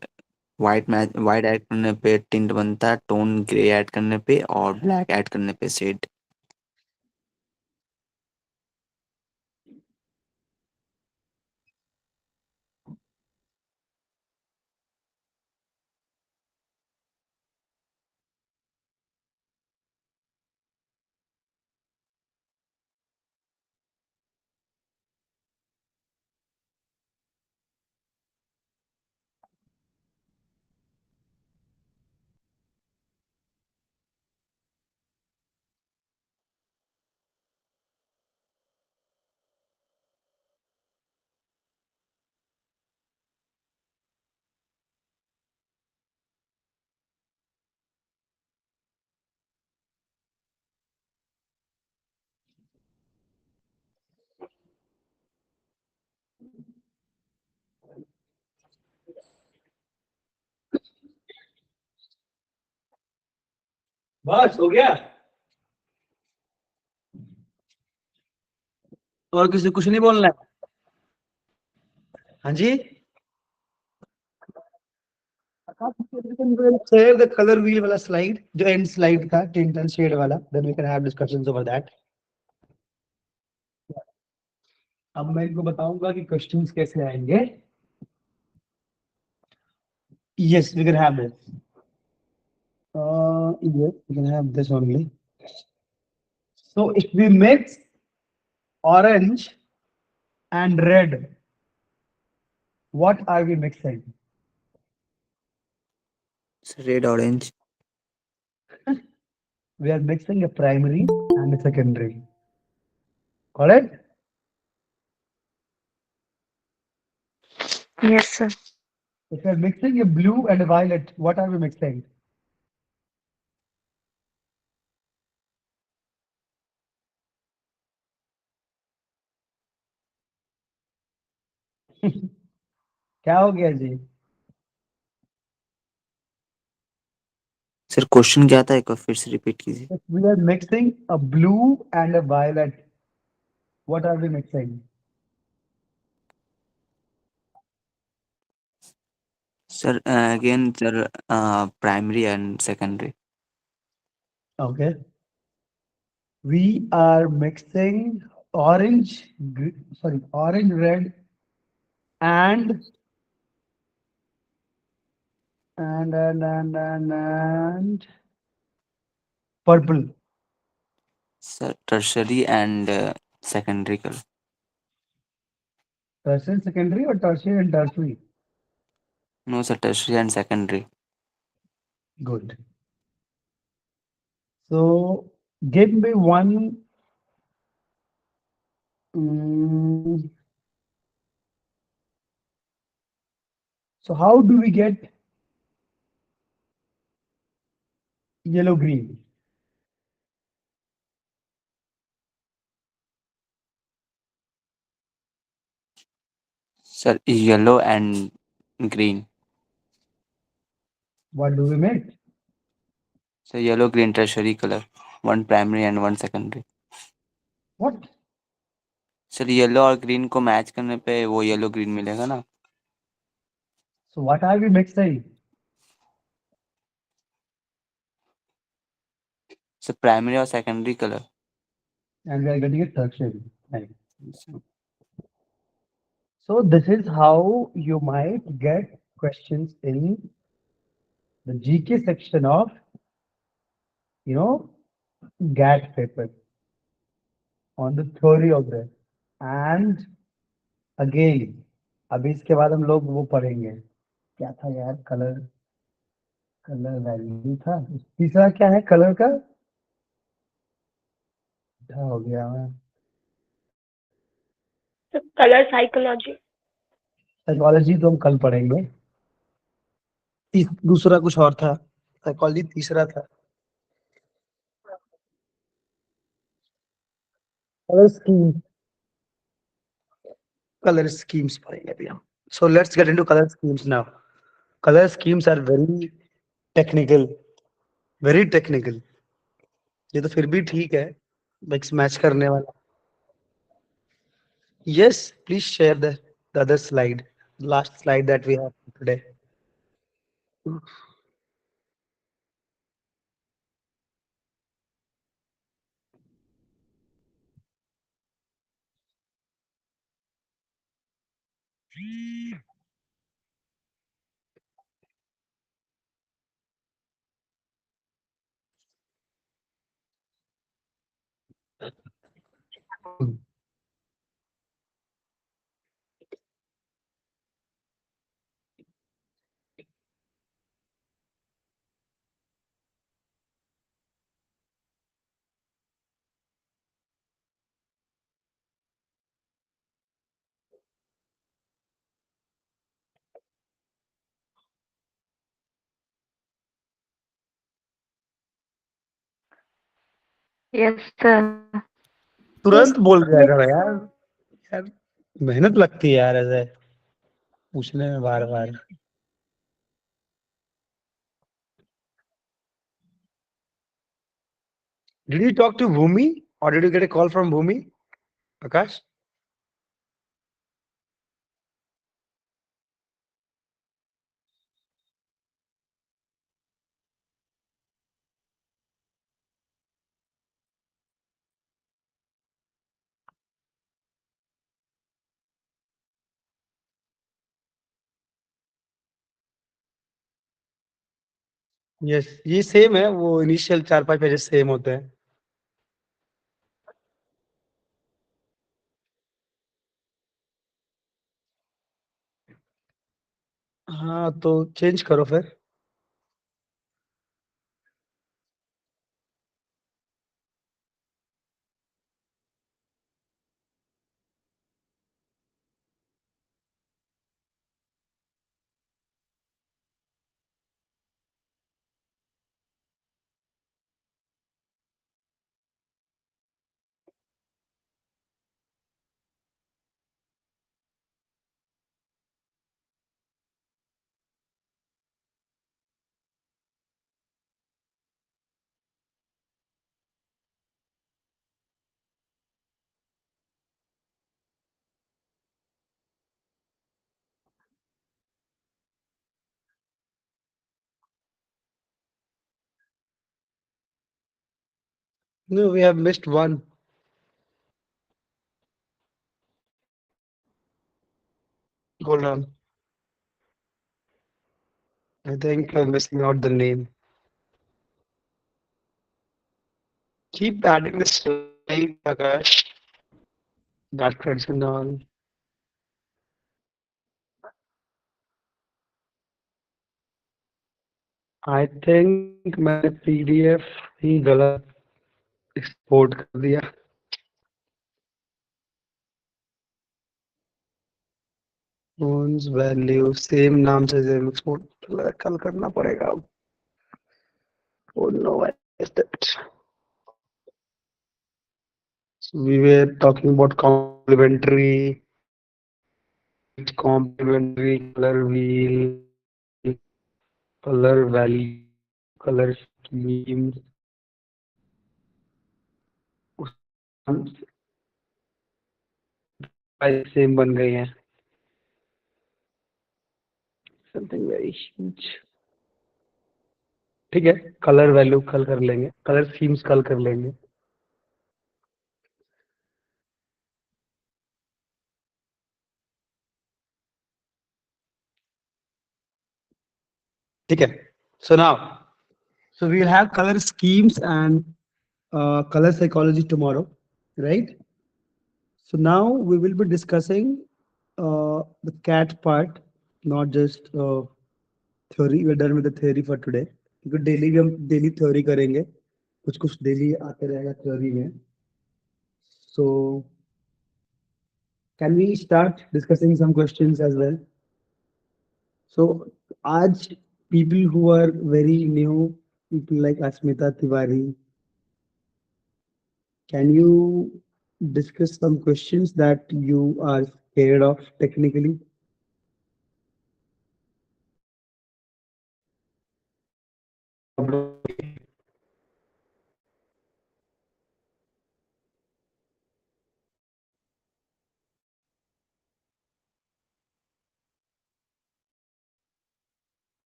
white match white add करने पे टिंट बनता है, टोन ग्रे ऐड करने पे और ब्लैक ऐड करने पे शेड। बस हो गया, और किसी कुछ नहीं बोलना है? हाँ जी। Share the color wheel वाला slide, जो end slide था, tint and shade वाला, then we can have discussions over that. अब मैं इनको बताऊंगा कि क्वेश्चंस कैसे आएंगे। Yes, we can have this. Yes, we can have this only. So if we mix orange and red, what are we mixing? Red orange. We are mixing a primary and a secondary. Correct? Yes, sir. If we are mixing a blue and a violet, what are we mixing? क्या हो गया जी? Sir question क्या था, एक बार फिर से repeat कीजिए। If we are mixing a blue and a violet, what are we mixing? Sir again sir primary and secondary. Okay. We are mixing orange, orange, red, and and purple. Sir tertiary and secondary colour. Tertiary, secondary, or tertiary and tertiary? No sir tertiary and secondary. Good. So give me one. mm, so how do we get yellow green? Sir yellow and green. What do we make? Sir yellow green tertiary colour, one primary and one secondary. What? Sir yellow और green को match करने पे वो yellow green मिलेगा ना। So what are we mixing? Sir primary और secondary colour. And we are getting a tertiary. Right. So this is how you might get questions in the GK section of, you know, GAT paper on the theory of this. And again, अभी इसके बाद हम लोग वो पढ़ेंगे, क्या था यार, कलर कलर वैल्यू था, तीसरा क्या है कलर का, क्या हो गया मैं, color psychology. साइकोलॉजी तो हम कल पढ़ेंगे, दूसरा कुछ और था, साइकोलॉजी तीसरा था, कलर स्कीम, कलर स्कीम्स पढ़ेंगे अभी हम. So let's get into color schemes now. Color schemes are very technical. ये तो फिर भी ठीक है, मिक्स मैच करने वाला. Yes, please share the other slide, last slide that we have today. Yes, sir. तुरंत बोल दिया Yes. करो यार, यार मेहनत लगती है यार ऐसे पूछने में बार बार. Did you talk to Bhumi or did you get a call from Bhumi? Akash? Yes, ये सेम है, वो इनिशियल 4-5 पेजेस सेम होते हैं. हाँ तो चेंज करो फिर. No, we have missed one. Hold on. I think I'm missing out the name. Keep adding the slide, Akash. That question on. I think मैंने PDF ही गलत एक्सपोर्ट कर दिया. Owns value सेम नाम से सेम एक्सपोर्ट कल करना पड़ेगा. Oh no, I missed it. So we were talking about complementary color wheel, color value, color schemes. Same बन गई है. Something very huge. ठीक है, कलर वैल्यू कल कर लेंगे, कलर स्कीम्स कल कर लेंगे. Okay. So now, so we'll have color schemes and color psychology tomorrow, right? So now we will be discussing the cat part, not just theory. We're done with the theory for today. क्योंकि daily भी हम daily theory करेंगे, कुछ कुछ daily आते रहेगा theory में. So can we start discussing some questions as well? So आज people who are very new, people like Asmita Tiwari, can you discuss some questions that you are scared of technically?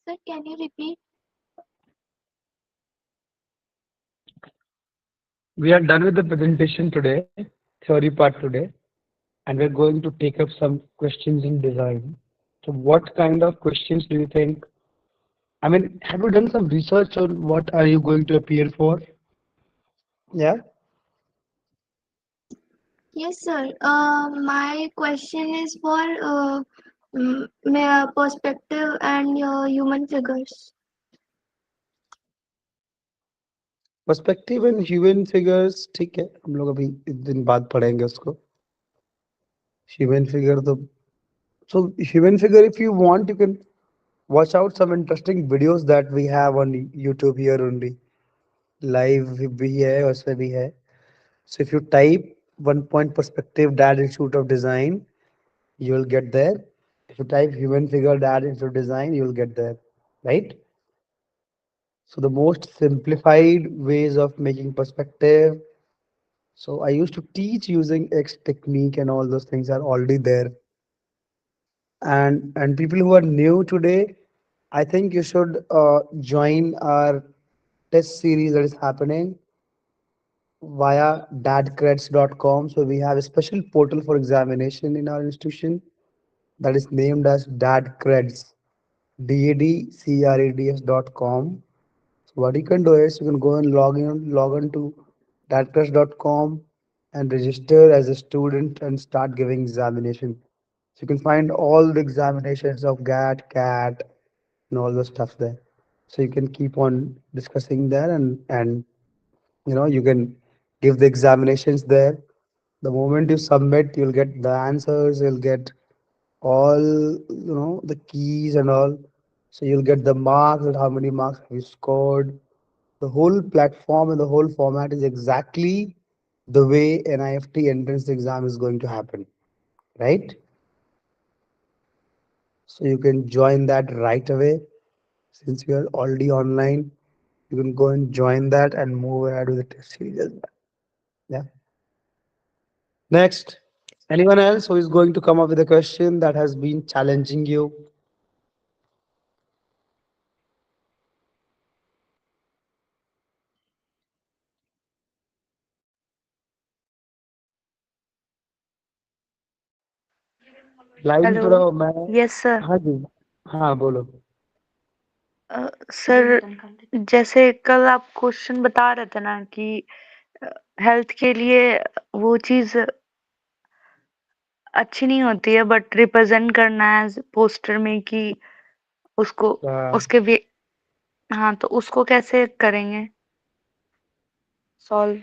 Sir, can you repeat? We are done with the presentation today, theory part today, and we're going to take up some questions in design. So what kind of questions do you think? I mean, have you done some research on what are you going to appear for? Yeah. Yes, sir. My question is for perspective and human figures. Perspective and human figures ठीक है, हम लोग अभी एक दिन बाद पढ़ेंगे उसको. ह्यूमन फिगर तो, so human figure, if you want, you can watch out some interesting videos that we have on YouTube here only. Live भी है, उसमें भी है. So if you type 1 point perspective dad institute of design, you will get there. If you type human figure dad institute of design, you will get there, right? So the most simplified ways of making perspective. So I used to teach using X technique and all those things are already there. And people who are new today, I think you should join our test series that is happening via dadcreds.com. So we have a special portal for examination in our institution that is named as dadcreds, dadcreds.com. So what you can do is you can go and log on to dadcreds.com and register as a student and start giving examination. So you can find all the examinations of GAT, CAT, and all the stuff there. So you can keep on discussing there, and you can give the examinations there. The moment you submit, you'll get the answers, you'll get all the keys and all. So you'll get the marks and how many marks have you scored. The whole platform and the whole format is exactly the way NIFT entrance exam is going to happen, right? So you can join that right away. Since you are already online, you can go and join that and move ahead with the test series as well. Yeah. Next, anyone else who is going to come up with a question that has been challenging you? Line hello. थोड़ा मैं. Yes sir. हाँ जी. हाँ बोलो. Sir, जैसे कल आप question बता रहे थे ना कि हेल्थ के लिए वो चीज अच्छी नहीं होती है, बट रिप्रेजेंट करना है पोस्टर में कि उसको उसके भी। हाँ, तो उसको कैसे करेंगे solve?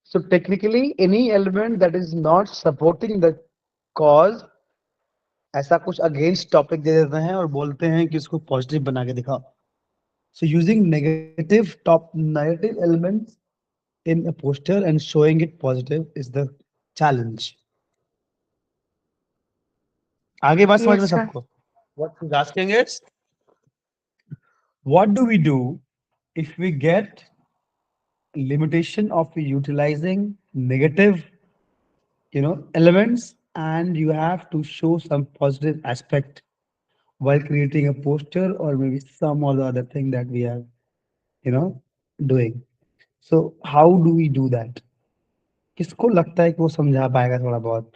So technically, any element that is not supporting the cause, ऐसा कुछ अगेंस्ट टॉपिक दे देते हैं और बोलते हैं कि उसको पॉजिटिव बना के दिखाओ. So using negative elements in a poster and showing it positive is the challenge. आगे बात समझ में यस सर। सबको? What he's asking is, what do we do if we get limitation of utilizing negative, elements, and you have to show some positive aspect while creating a poster or maybe some or the other thing that we are, you know, doing. So how do we do that? किसको लगता है कि वो समझा पाएगा थोड़ा बहुत?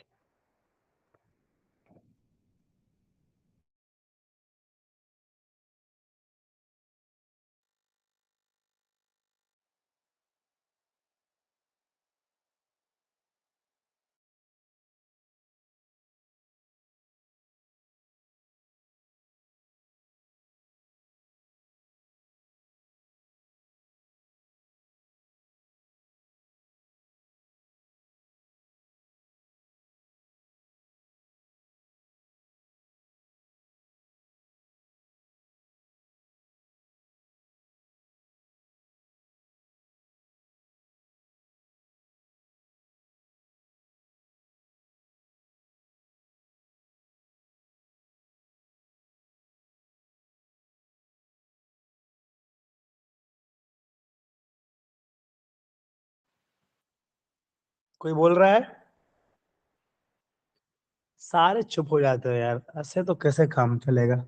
कोई बोल रहा है? सारे चुप हो जाते हो यार, ऐसे तो कैसे काम चलेगा?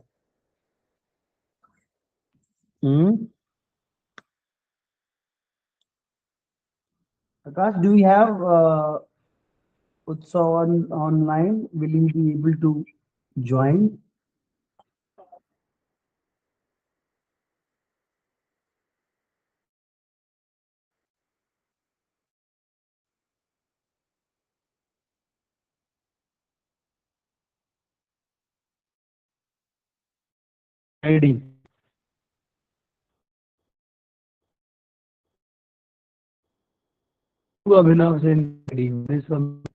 Akash, do you have Utsav online? Will you be able to join? ID. Two Abhinav in ID.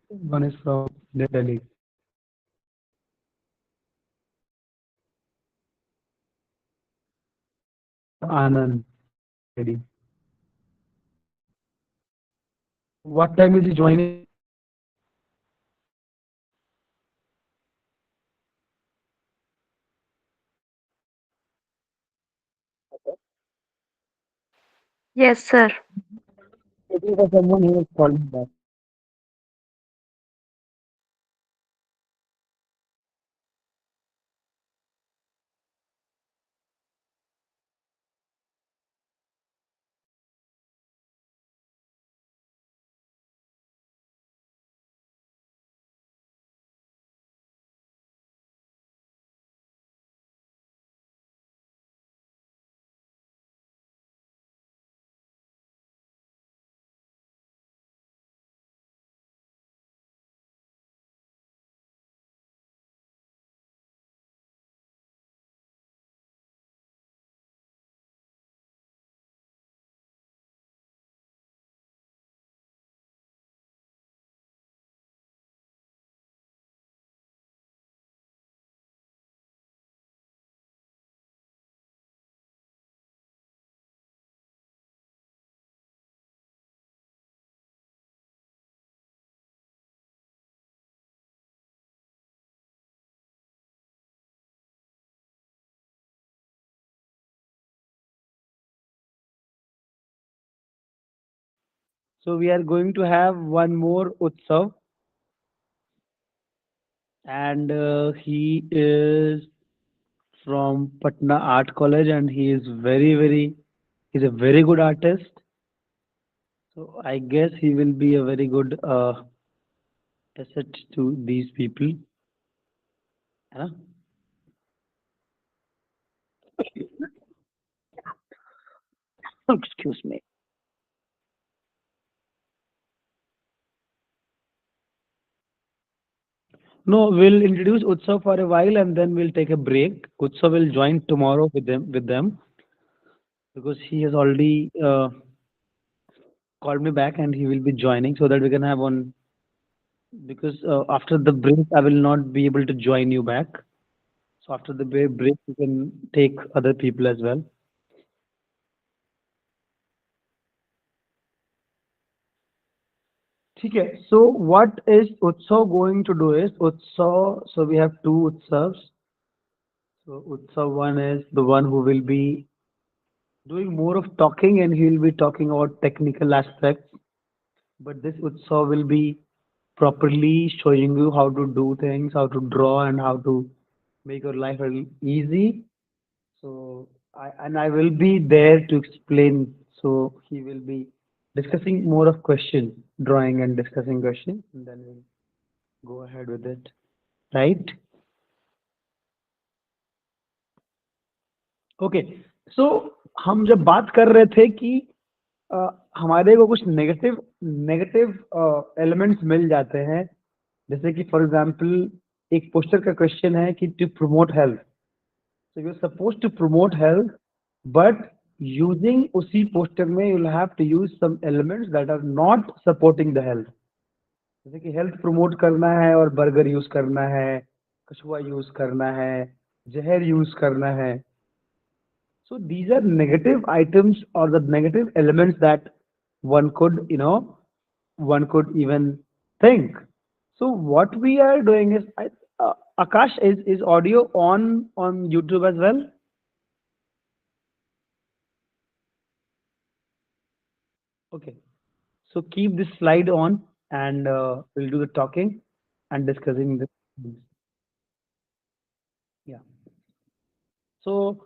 One is from Delhi. Anand ID. What time is he joining? Yes, sir. Waiting for someone who is calling back. So we are going to have one more Utsav, and he is from Patna Art College, and he is he's a very good artist. So I guess he will be a very good asset to these people. है ना? Excuse me. No, we'll introduce Utsav for a while and then we'll take a break. Utsav will join tomorrow with them because he has already called me back and he will be joining so that we can have one. Because after the break, I will not be able to join you back. So after the break, you can take other people as well. Okay. So what is Utsav going to do is Utsav. So we have two Utsavs. So Utsav one is the one who will be doing more of talking and he will be talking about technical aspects. But this Utsav will be properly showing you how to do things, how to draw, and how to make your life a little easy. So I will be there to explain. So he will be discussing more of questions, drawing and discussing questions, and then we'll go ahead with it. Right? Okay so हम जब बात कर रहे थे कि हमारे को कुछ नेगेटिव नेगेटिव एलिमेंट्स मिल जाते हैं, जैसे कि फॉर एग्जांपल एक पोस्टर का क्वेश्चन है कि to promote health, so you're supposed to promote health, but using उसी पोस्टर में you'll have to use some elements that are not supporting the health. जैसे कि हेल्थ प्रमोट करना है और बर्गर यूज करना है, कछुआ यूज करना है, जहर यूज करना है. So these are negative items or the negative elements that one could, one could even think. So what we are doing is, Akash, is audio on YouTube as well? Okay. So keep this slide on. and we'll do the talking and discussing this. Yeah. So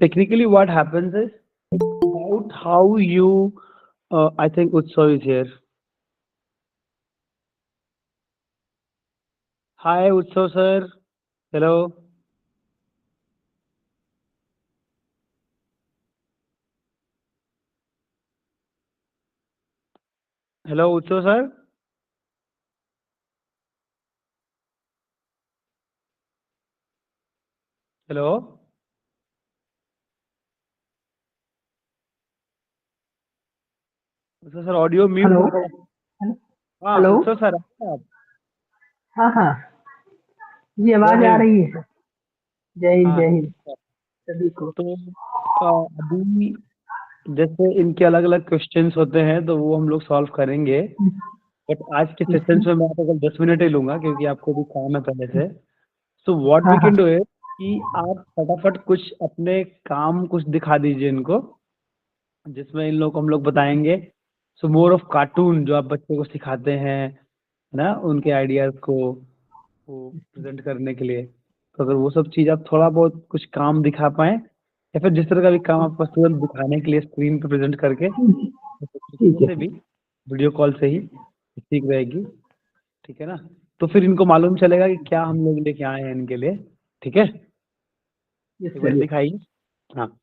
technically, what happens is about how you. I think Utsav is here. Hi, Utsav sir. Hello. Hello, Utsav sir. Hello. Utsav sir, audio mute hello है। हाँ, hello उत्सव sir आप। हाँ हाँ जी जय आवाज आ हिंद। रही है सर। हाँ जय हिंद सभी को। तो अभी जैसे इनके अलग अलग क्वेश्चंस होते हैं तो वो हम लोग सॉल्व करेंगे, बट आज के सेशंस में मैं आपको केवल 10 मिनट ही लूंगा क्योंकि आपको भी काम है पहले से। सो व्हाट हाँ वी हाँ कैन डू इज कि आप फटाफट कुछ अपने काम कुछ दिखा दीजिए इनको, जिसमें इन लोग को हम लोग बताएंगे। सो मोर ऑफ कार्टून जो आप बच्चे को सिखाते हैं, है ना, उनके आइडियाज को वो प्रेजेंट करने के लिए। तो अगर वो सब चीज़ आप थोड़ा बहुत कुछ काम दिखा पाएं या फिर जिस तरह का भी काम आपको तुरंत दिखाने के लिए स्क्रीन पे प्रेजेंट करके, तो ठीक किसी है। से भी वीडियो कॉल से ही ठीक रहेगी। ठीक है ना? तो फिर इनको मालूम चलेगा कि क्या हम लोग लेके आए हैं इनके लिए। ठीक है, यस एक बार सर यस। दिखाइए। हाँ,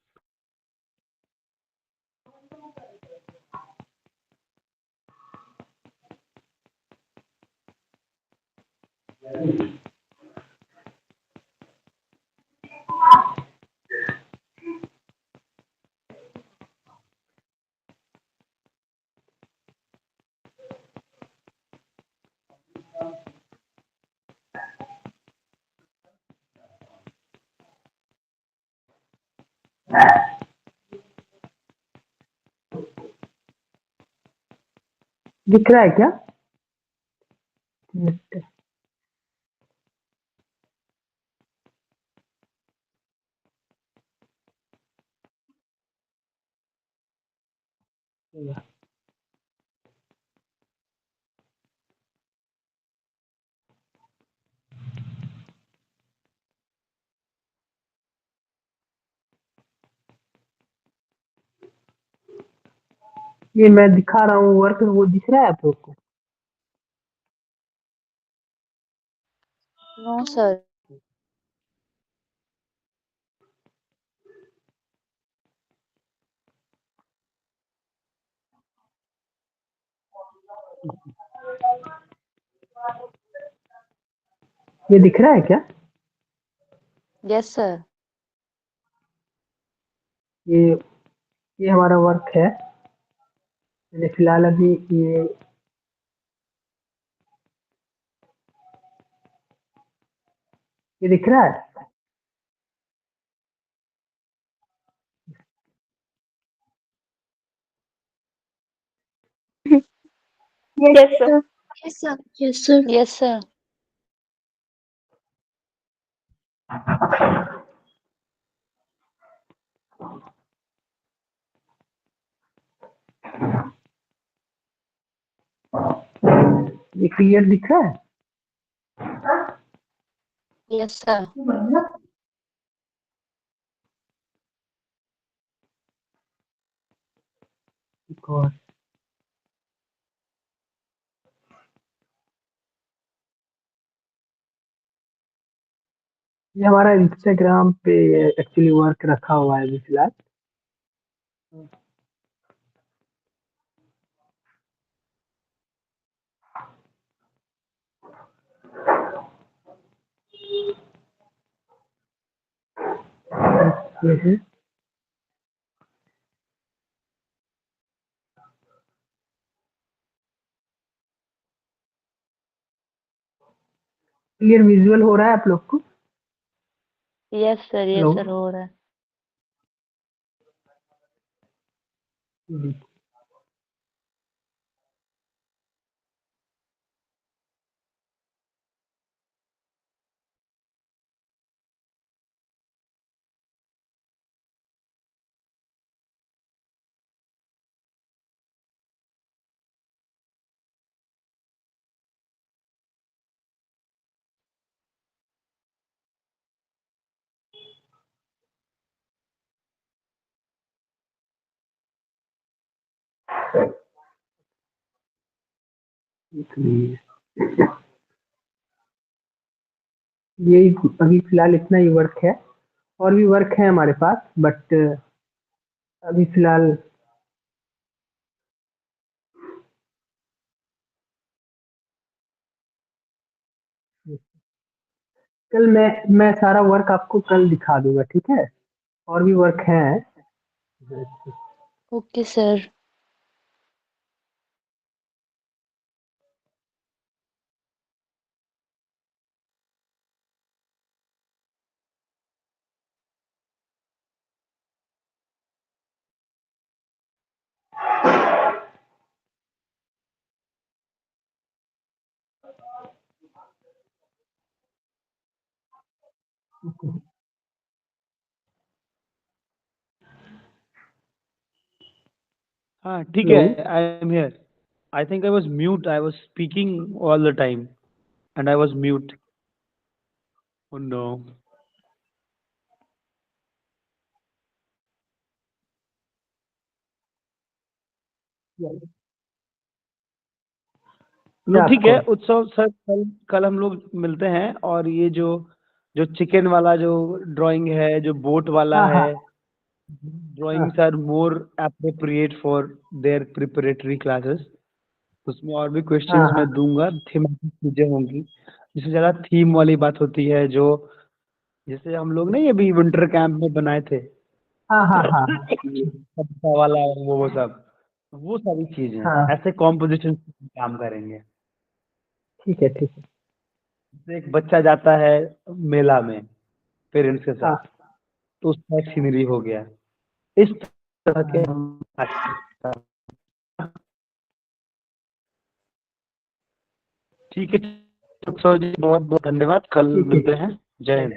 दिख रहा है क्या? ये मैं दिखा रहा हूँ वर्क, वो दिख रहा है आप लोग को? No sir. ये दिख रहा है क्या? Yes sir. ये ये हमारा वर्क है। मैंने फिलहाल अभी ये दिख रहा है। Yes, sir. Yes, sir. Yes, sir. Yes sir. ये क्लियर दिख रहा है। Yes sir. God. ये हमारा इंस्टाग्राम पे एक्चुअली वर्क रखा हुआ है अभी फिलहाल। ये क्लियर विजुअल हो रहा है आप लोग को? Yes sir. Hello. Yes sir हो रहा है। ये अभी फिलहाल इतना ही वर्क है, और भी वर्क है हमारे पास, बट अभी फिलहाल कल मैं सारा वर्क आपको कल दिखा दूंगा, ठीक है? और भी वर्क है। Okay sir. हाँ ठीक हेलो। है, I am here. I think I was mute. I was speaking all the time and I was mute. Oh no. No क्या ठीक है, आपको? उत्सव सर, कल कल हम लोग मिलते हैं, और ये जो जो चिकन वाला जो ड्राइंग है, जो बोट वाला हाँ है, हाँ हाँ drawings are more appropriate for their preparatory classes. उसमें और भी हाँ क्वेश्चंस हाँ मैं दूंगा, थीमेटिक चीजें होंगी, जिससे ज़्यादा थीम वाली बात होती है, जो जैसे हम लोग नहीं अभी विंटर कैंप में बनाए थे, हाँ हाँ हाँ कविता वाला और वो सब, वो सारी चीजें हाँ। ऐसे कॉम्पोजिशन काम करेंगे. ठीक है, ठीक है। जैसे एक बच्चा जाता है मेला में पेरेंट्स के हाँ साथ, तो उसका एक सीनरी हो गया. इस तरह के हम ठीक है. सर जी बहुत बहुत धन्यवाद, कल ठीक है, मिलते हैं. जय हिंद.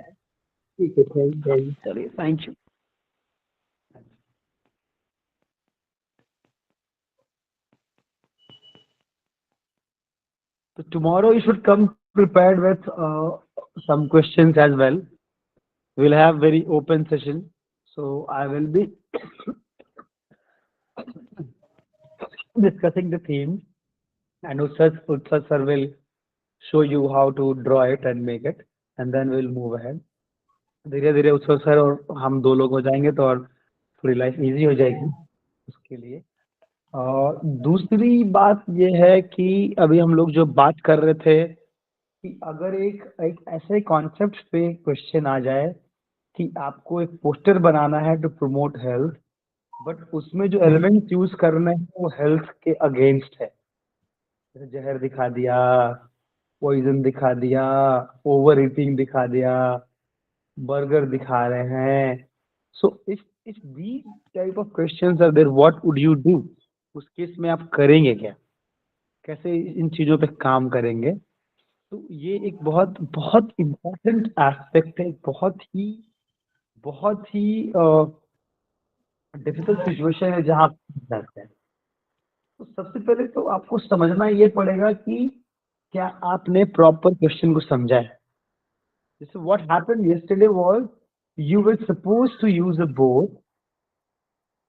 ठीक है। Thank you. चलिए, thank you. So tomorrow you should come prepared with some questions as well. We'll have very open session. So I will be discussing the theme, and Utsat sir will show you how to draw it and make it, and then we'll move ahead. धीरे धीरे उत्सव sir और हम दो लोग हो जाएंगे तो और थोड़ी लाइफ इजी हो जाएगी उसके लिए. और दूसरी बात ये है कि अभी हम लोग जो बात कर रहे थे कि अगर एक एक ऐसे कॉन्सेप्ट पे क्वेश्चन आ जाए कि आपको एक पोस्टर बनाना है टू प्रमोट हेल्थ, बट उसमें जो एलिमेंट यूज करना है वो हेल्थ के अगेंस्ट है, जैसे जहर दिखा दिया, पॉइजन दिखा दिया, ओवर ईटिंग दिखा दिया, बर्गर दिखा रहे हैं. So if these type of questions are there, what would you do? उस केस में आप करेंगे क्या, कैसे इन चीजों पे काम करेंगे? तो ये एक बहुत बहुत इम्पोर्टेंट एस्पेक्ट है, बहुत ही डिफिकल्ट सिचुएशन है जहाँ आप जाते हैं. तो सबसे पहले तो आपको समझना ये पड़ेगा कि क्या आपने प्रॉपर क्वेश्चन को समझा है. जैसे what happened yesterday was you were supposed to use a boat,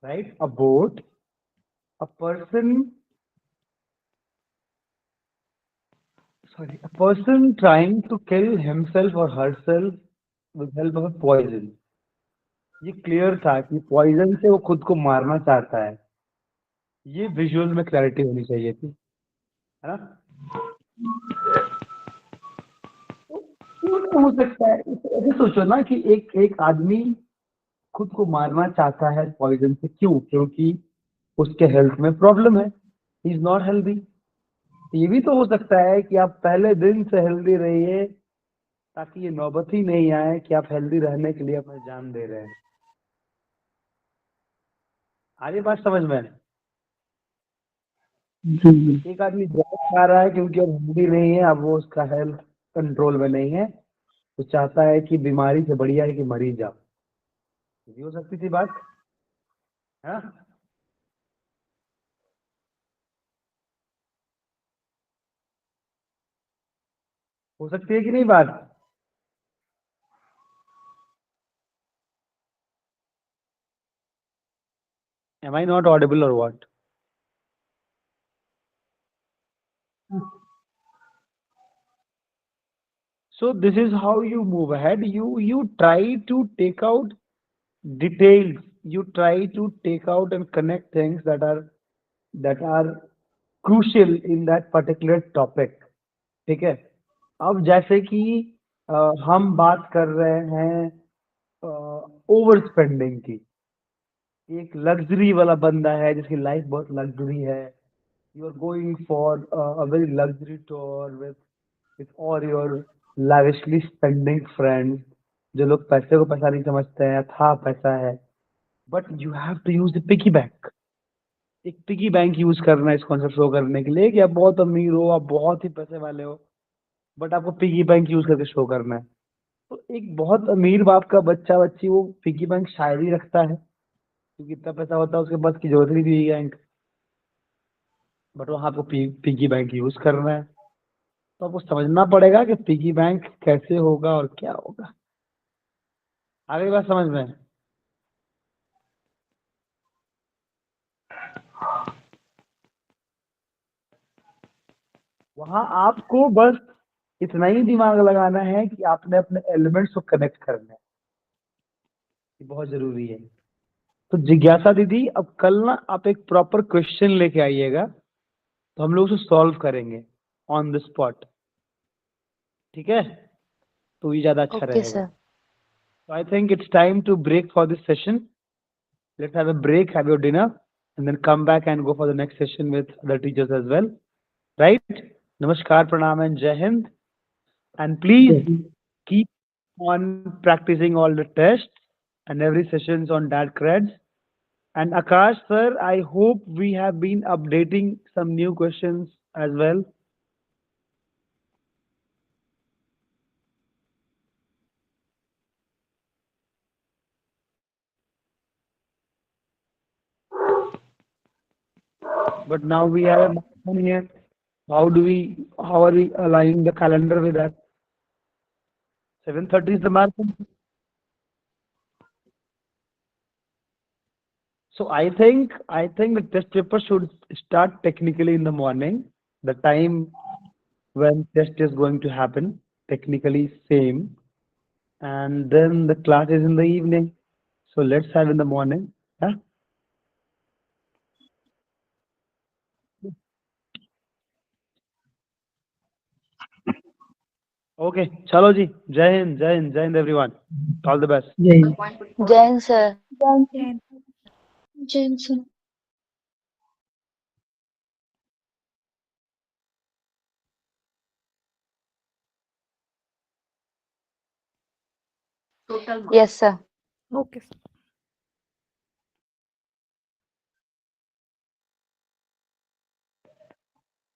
right? A boat, a person, sorry, a person trying to kill himself or herself with help of a poison. ये clear था कि poison से वो खुद को मारना चाहता है. ये विजुअल में क्लैरिटी होनी चाहिए थी, है ना? तो हो सकता है ऐसे सोचो ना कि एक एक आदमी खुद को मारना चाहता है पॉइजन से, क्यों? क्योंकि उसके हेल्थ में प्रॉब्लम है, ही इज नॉट हेल्दी. ये भी तो हो सकता है कि आप पहले दिन से हेल्दी रहिए ताकि ये नौबत ही नहीं आए कि आप हेल्दी रहने के लिए अपना जान दे रहे हैं. आगे बात समझ में? एक आदमी ड्रग्स खा रहा है क्योंकि अब हेल्दी नहीं है, अब वो उसका हेल्थ कंट्रोल में नहीं है, वो चाहता है कि बीमारी से बढ़िया है कि मर ही जाओ. ये भी हो सकती थी बात, है ना? हो सकती है कि नहीं बात? Am I not audible or what? So this is how you move ahead. You try to take out details. You try to take out and connect things that are crucial in that particular topic. ठीक है? अब जैसे कि हम बात कर रहे हैं ओवर स्पेंडिंग की. एक लग्जरी वाला बंदा है जिसकी लाइफ बहुत लग्जरी है. You are going for a very luxury tour with all your lavishly spending friends. जो लोग पैसे को पैसा नहीं समझते हैं, था पैसा है. But you have to use the piggy bank. एक पिगी बैंक यूज करना है इस कॉन्सेप्ट शो करने के लिए कि आप बहुत अमीर हो, आप बहुत ही पैसे वाले हो, बट आपको पिगी बैंक यूज करके शो करना है. तो एक बहुत अमीर बाप का बच्चा बच्ची वो पिगी बैंक शायद ही रखता है, क्योंकि इतना पैसा होता है उसके पास की जरूरत नहीं पिगी बैंक. बट वहाँ आपको पिगी बैंक यूज करना है. तो आपको समझना पड़ेगा कि पिगी बैंक कैसे होगा और क्या होगा. आगे बात समझ में? वहां आपको बस इतना ही दिमाग लगाना है कि आपने अपने एलिमेंट्स को कनेक्ट करना है. ये बहुत जरूरी है. तो जिज्ञासा दीदी, अब कल ना आप एक प्रॉपर क्वेश्चन लेके आइएगा, तो हम लोग उसे सॉल्व करेंगे ऑन द स्पॉट. ठीक है? तो ये ज्यादा अच्छा ओके रहेगा. Sir. So I think it's time to break for this session. Let's have a break, have your dinner, and then come back and go for the next session with other teachers as well. Right? Namaskar, Pranam, and Jai Hind. And please keep on practicing all the tests and every sessions on that creds. And Akash sir, I hope we have been updating some new questions as well. But now we have a marathon here. How are we aligning the calendar with that? 7:30 is the marathon. So I think the test paper should start technically in the morning. The time when test is going to happen, technically same, and then the class is in the evening. So let's have in the morning. Yeah. Okay. Chalo ji. Jai Hind, Jai Hind, Jai Hind everyone. All the best. यही. Jain sir. Yeah. Jane, sir. Yes sir. Okay.